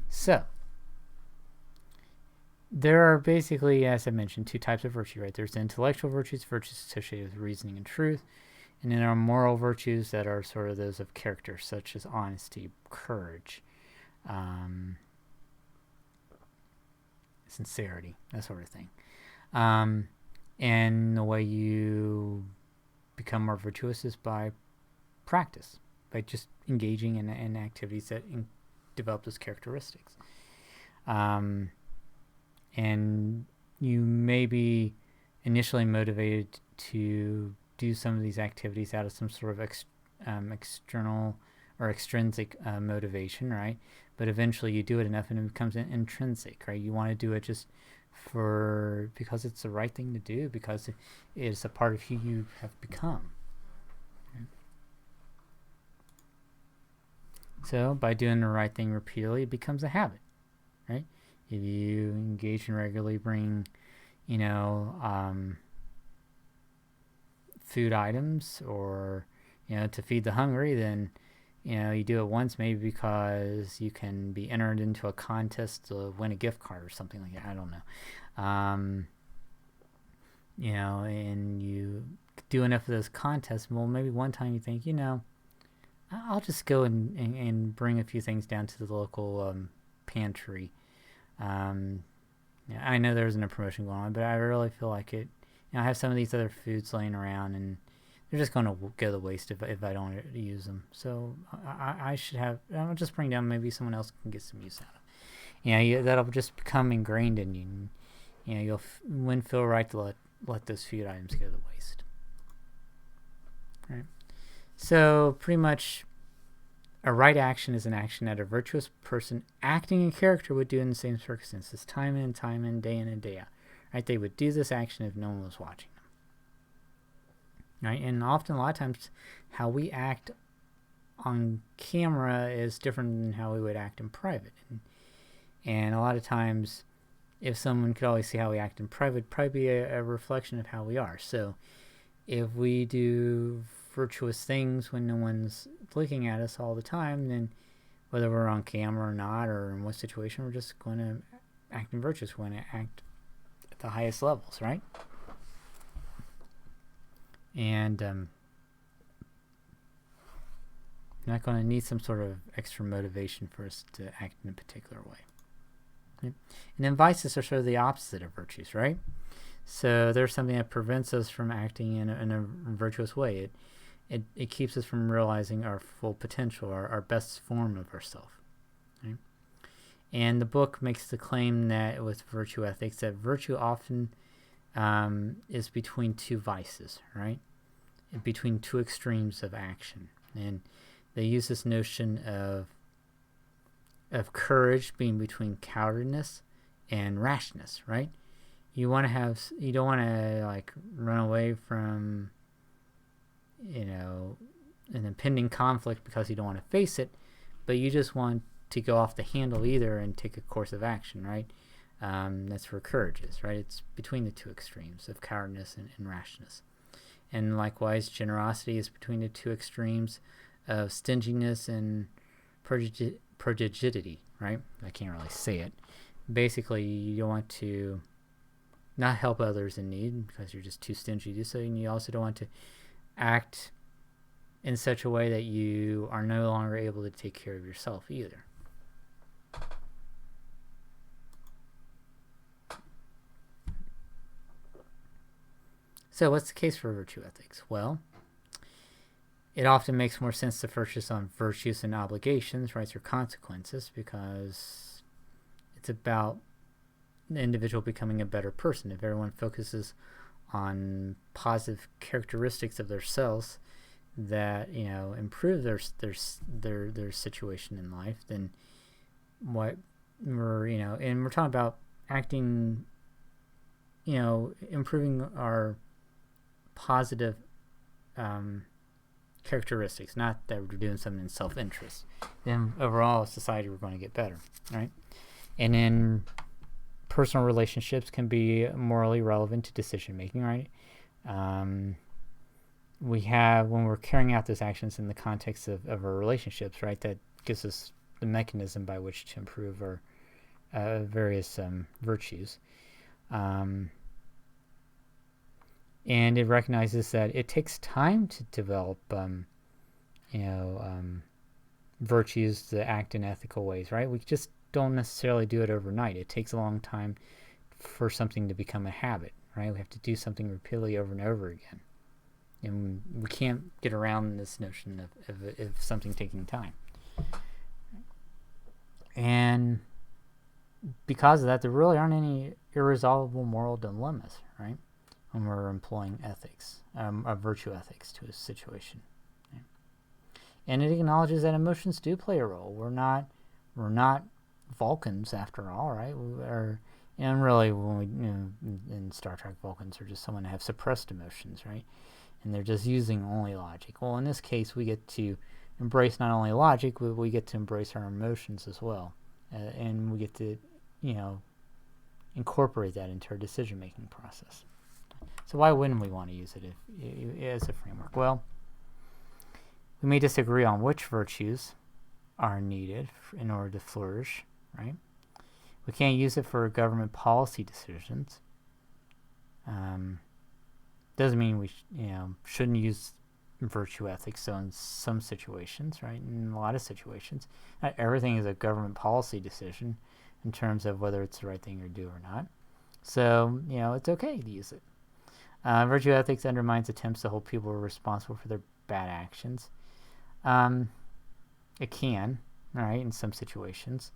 So, there are basically, as I mentioned, two types of virtue, right? There's the intellectual virtues, virtues associated with reasoning and truth, and then there are moral virtues that are sort of those of character, such as honesty, courage, sincerity, that sort of thing. And the way you become more virtuous is by practice, by just engaging in activities that develop those characteristics. And you may be initially motivated to do some of these activities out of some sort of external or extrinsic motivation, right? But eventually you do it enough and it becomes intrinsic, right? You want to do it just because it's the right thing to do, because it is a part of who you have become. Okay. So by doing the right thing repeatedly, it becomes a habit, right? If you engage in regularly bring, food items, or, to feed the hungry, then, you do it once, maybe because you can be entered into a contest to win a gift card or something like that. I don't know. And you do enough of those contests. Well, maybe one time you think, I'll just go and bring a few things down to the local pantry. I know there isn't a promotion going on, but I really feel like it. I have some of these other foods laying around, and they're just going to go to waste if I don't use them. So I should have. I'll just bring down. Maybe someone else can get some use out of. That'll just become ingrained in you. And, you'll wouldn't feel right to let those food items go to waste. Right. So pretty much, a right action is an action that a virtuous person acting in character would do in the same circumstances, time in, day in, and day out. Right? They would do this action if no one was watching them. Right? And often, a lot of times, how we act on camera is different than how we would act in private. And a lot of times, if someone could always see how we act in private, probably be a reflection of how we are. So if we do virtuous things when no one's looking at us all the time, then whether we're on camera or not, or in what situation, we're just going to act in virtuous. We're going to act at the highest levels, right? And not going to need some sort of extra motivation for us to act in a particular way. Okay? And then vices are sort of the opposite of virtues, right? So there's something that prevents us from acting in a virtuous way. It keeps us from realizing our full potential, our best form of ourselves. Right? And the book makes the claim that with virtue ethics, that virtue often is between two vices, right? Between two extremes of action. And they use this notion of courage being between cowardice and rashness, right? You don't want to like run away from, an impending conflict because you don't want to face it, but you just want to go off the handle either and take a course of action, right? That's where courage is, right? It's between the two extremes of cowardice and rashness. And likewise, generosity is between the two extremes of stinginess and prodigality, right? I can't really say it. Basically, you don't want to not help others in need because you're just too stingy to do so, and you also don't want to act in such a way that you are no longer able to take care of yourself either. So what's the case for virtue ethics? Well, it often makes more sense to focus on virtues and obligations, rights or consequences, because it's about the individual becoming a better person. If everyone focuses on positive characteristics of themselves that improve their situation in life, then what we're talking about acting, improving our positive characteristics, not that we're doing something in self-interest. Then overall, society, we're going to get better, right? And then personal relationships can be morally relevant to decision making, right? When we're carrying out those actions in the context of our relationships, right, that gives us the mechanism by which to improve our various virtues. And it recognizes that it takes time to develop, virtues to act in ethical ways, right? We just don't necessarily do it overnight. It takes a long time for something to become a habit, right? We have to do something repeatedly over and over again. And we can't get around this notion of something taking time. And because of that, there really aren't any irresolvable moral dilemmas, right? When we're employing ethics, virtue ethics to a situation. Right? And it acknowledges that emotions do play a role. We're not Vulcans after all, right? And really, when we in Star Trek, Vulcans are just someone that have suppressed emotions, right? And they're just using only logic. Well, in this case, we get to embrace not only logic, but we get to embrace our emotions as well, and we get to incorporate that into our decision-making process. So why wouldn't we want to use it as a framework? Well, we may disagree on which virtues are needed in order to flourish, right? We can't use it for government policy decisions. Doesn't mean we shouldn't use virtue ethics. So in some situations, right, in a lot of situations, not everything is a government policy decision in terms of whether it's the right thing to do or not. So it's okay to use it. Virtue ethics undermines attempts to hold people responsible for their bad actions. It can, right, in some situations.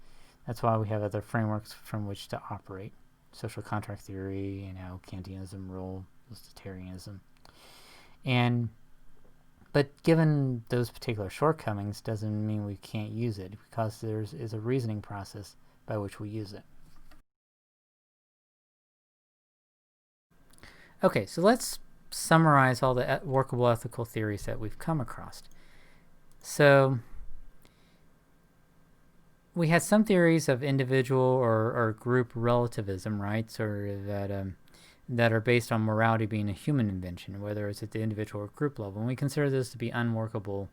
That's why we have other frameworks from which to operate. Social contract theory, Kantianism, Rule Utilitarianism. But given those particular shortcomings doesn't mean we can't use it, because there is a reasoning process by which we use it. Okay, so let's summarize all the workable ethical theories that we've come across. So we had some theories of individual or group relativism, right? So that are based on morality being a human invention, whether it's at the individual or group level. And we consider this to be unworkable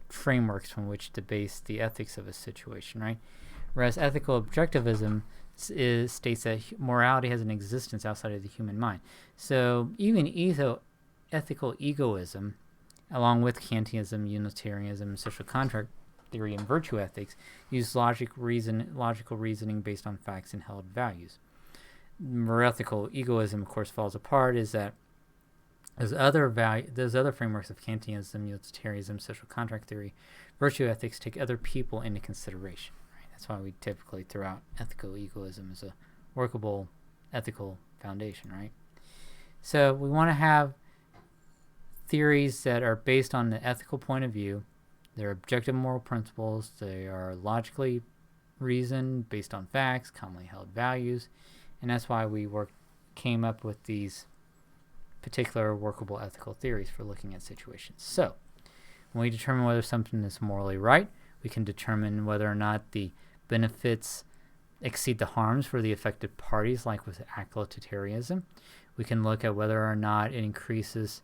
frameworks from which to base the ethics of a situation, right? Whereas ethical objectivism states that morality has an existence outside of the human mind. So even ethical egoism, along with Kantianism, Unitarianism, social contract theory, and virtue ethics, use logical reasoning based on facts and held values. Where ethical egoism, of course, falls apart is that those other frameworks of Kantianism, Utilitarianism, social contract theory, virtue ethics take other people into consideration. Right? That's why we typically throw out ethical egoism as a workable ethical foundation, right? So we want to have theories that are based on the ethical point of view. They're objective moral principles. They are logically reasoned based on facts, commonly held values, and that's why we came up with these particular workable ethical theories for looking at situations. So when we determine whether something is morally right, we can determine whether or not the benefits exceed the harms for the affected parties, like with Act Utilitarianism. We can look at whether or not it increases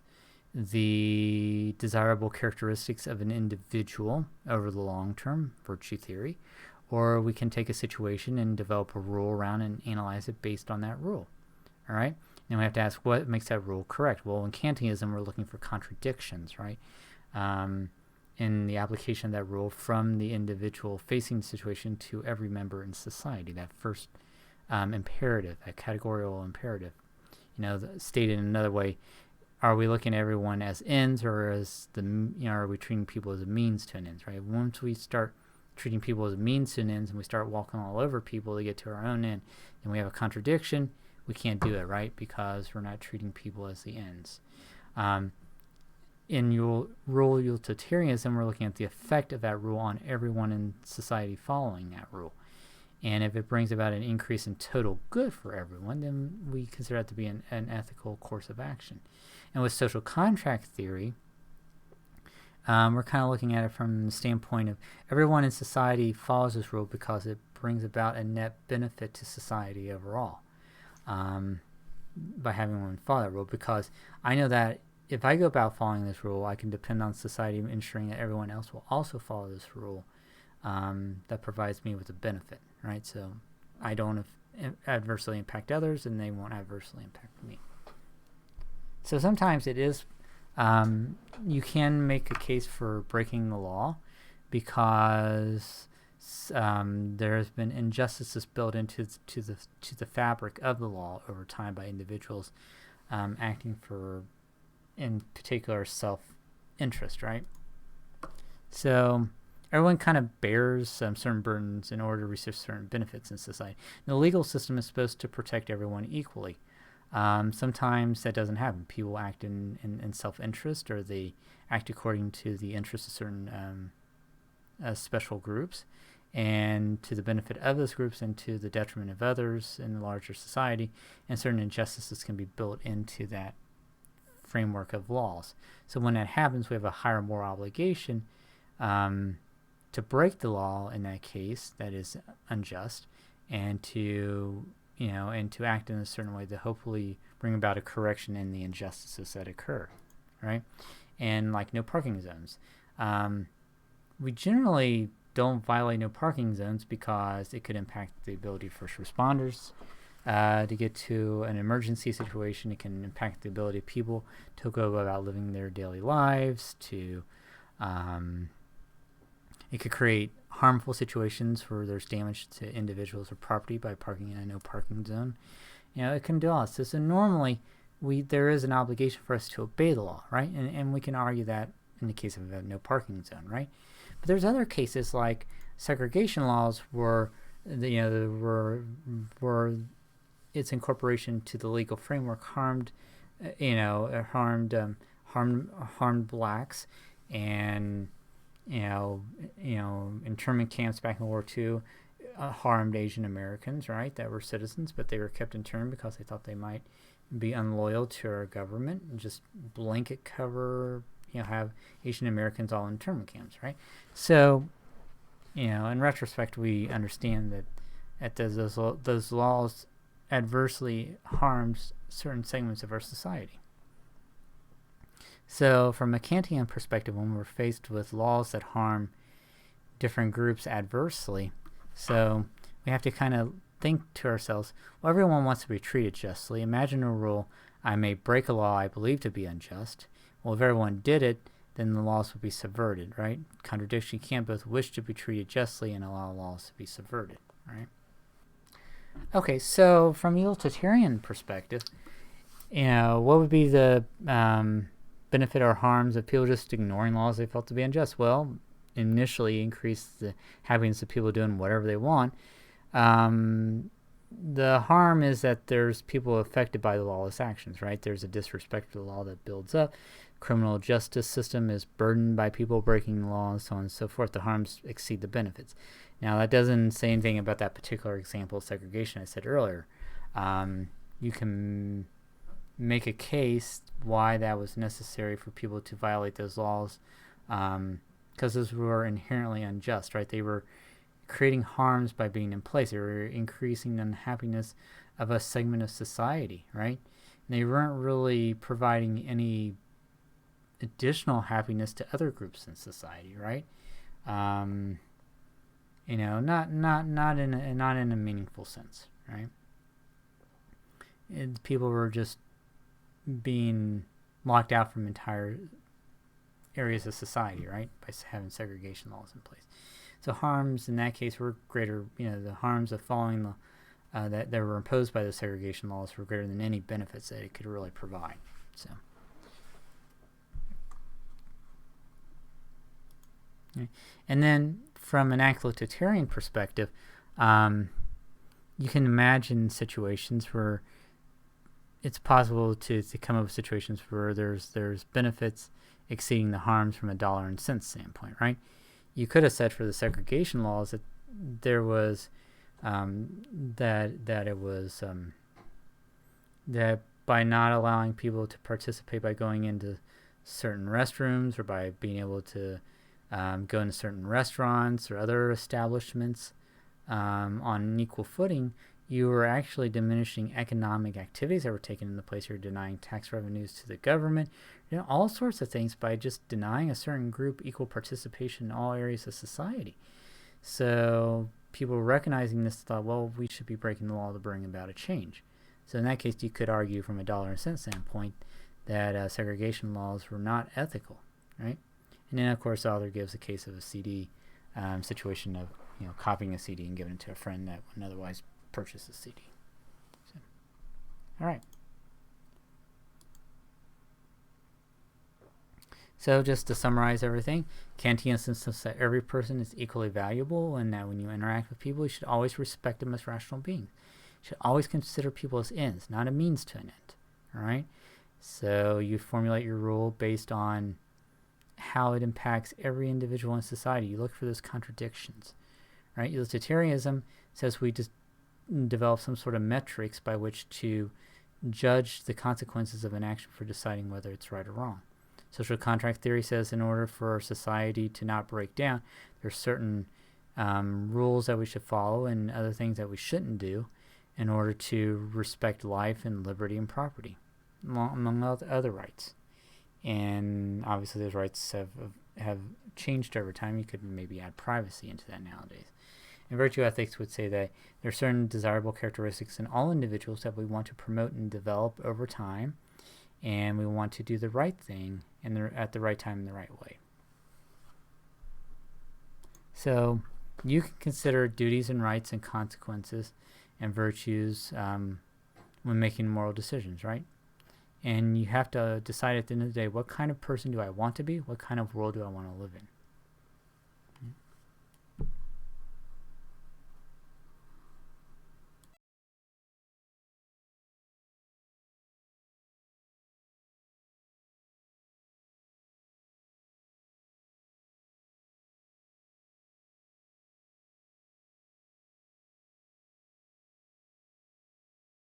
the desirable characteristics of an individual over the long term, virtue theory, or we can take a situation and develop a rule around and analyze it based on that rule. All right? Now we have to ask what makes that rule correct. Well, in Kantianism, we're looking for contradictions, right? In the application of that rule from the individual facing the situation to every member in society, that first imperative, that categorical imperative. Stated in another way, are we looking at everyone as ends, or as are we treating people as a means to an ends, right? Once we start treating people as a means to an ends and we start walking all over people to get to our own end, and we have a contradiction, we can't do it, right? Because we're not treating people as the ends. In your rule utilitarianism, we're looking at the effect of that rule on everyone in society following that rule. And if it brings about an increase in total good for everyone, then we consider that to be an ethical course of action. And with social contract theory, we're kind of looking at it from the standpoint of everyone in society follows this rule because it brings about a net benefit to society overall by having one follow that rule. Because I know that if I go about following this rule, I can depend on society ensuring that everyone else will also follow this rule that provides me with a benefit, right? So I don't adversely impact others, and they won't adversely impact me. So sometimes it is, you can make a case for breaking the law because there has been injustices built into the fabric of the law over time by individuals acting for, in particular, self-interest, right? So everyone kind of bears certain burdens in order to receive certain benefits in society. The legal system is supposed to protect everyone equally. Sometimes that doesn't happen. People act in self-interest, or they act according to the interests of certain special groups, and to the benefit of those groups and to the detriment of others in the larger society, and certain injustices can be built into that framework of laws. So when that happens, we have a higher moral obligation to break the law in that case that is unjust, and to act in a certain way to hopefully bring about a correction in the injustices that occur, right? And like no parking zones. We generally don't violate no parking zones because it could impact the ability of first responders to get to an emergency situation. It can impact the ability of people to go about living their daily lives, it could create harmful situations where there's damage to individuals or property by parking in a no parking zone. It can do all this. So normally, there is an obligation for us to obey the law, right? And we can argue that in the case of a no parking zone, right? But there's other cases like segregation laws where where its incorporation to the legal framework harmed blacks, and internment camps back in World War II harmed Asian Americans, right, that were citizens, but they were kept interned because they thought they might be unloyal to our government, and just blanket cover, have Asian Americans all in internment camps, right? So in retrospect, we understand that those laws adversely harms certain segments of our society. So from a Kantian perspective, when we're faced with laws that harm different groups adversely, so we have to kind of think to ourselves, well, everyone wants to be treated justly. Imagine a rule: I may break a law I believe to be unjust. Well, if everyone did it, then the laws would be subverted, right? Contradiction. You can't both wish to be treated justly and allow laws to be subverted, right? Okay, so from a utilitarian perspective, what would be the benefit or harms of people just ignoring laws they felt to be unjust? Well, initially increase the happiness of people doing whatever they want. The harm is that there's people affected by the lawless actions, right? There's a disrespect for the law that builds up. Criminal justice system is burdened by people breaking the law, and so on and so forth. The harms exceed the benefits. Now, that doesn't say anything about that particular example of segregation I said earlier. You can make a case why that was necessary for people to violate those laws, because those were inherently unjust, right? They were creating harms by being in place. They were increasing the unhappiness of a segment of society, right? And they weren't really providing any additional happiness to other groups in society, right? Not in a meaningful sense, right? People were just being locked out from entire areas of society, right, by having segregation laws in place. So harms in that case were greater. The harms of following the that were imposed by the segregation laws were greater than any benefits that it could really provide. So, okay. And then from an Act Utilitarian perspective, you can imagine situations where it's possible to come up with situations where there's benefits exceeding the harms from a dollar and cents standpoint, right? You could have said for the segregation laws that there was that by not allowing people to participate by going into certain restrooms or by being able to go into certain restaurants or other establishments on an equal footing, you were actually diminishing economic activities that were taken into place. You're denying tax revenues to the government, all sorts of things by just denying a certain group equal participation in all areas of society. So people recognizing this thought, well, we should be breaking the law to bring about a change. So in that case, you could argue from a dollar and cent standpoint that segregation laws were not ethical, right? And then, of course, the author gives a case of a CD situation of copying a CD and giving it to a friend that wouldn't otherwise purchase a CD. So, all right. So just to summarize everything, Kantianism says that every person is equally valuable and that when you interact with people, you should always respect them as rational beings. You should always consider people as ends, not a means to an end. All right? So you formulate your rule based on how it impacts every individual in society. You look for those contradictions. Right? Utilitarianism says we just develop some sort of metrics by which to judge the consequences of an action for deciding whether it's right or wrong. Social contract theory says in order for society to not break down, there's certain rules that we should follow and other things that we shouldn't do in order to respect life and liberty and property, among other rights. And obviously those rights have changed over time. You could maybe add privacy into that nowadays. And virtue ethics would say that there are certain desirable characteristics in all individuals that we want to promote and develop over time, and we want to do the right thing at the right time in the right way. So you can consider duties and rights and consequences and virtues when making moral decisions, right? And you have to decide at the end of the day, what kind of person do I want to be? What kind of world do I want to live in?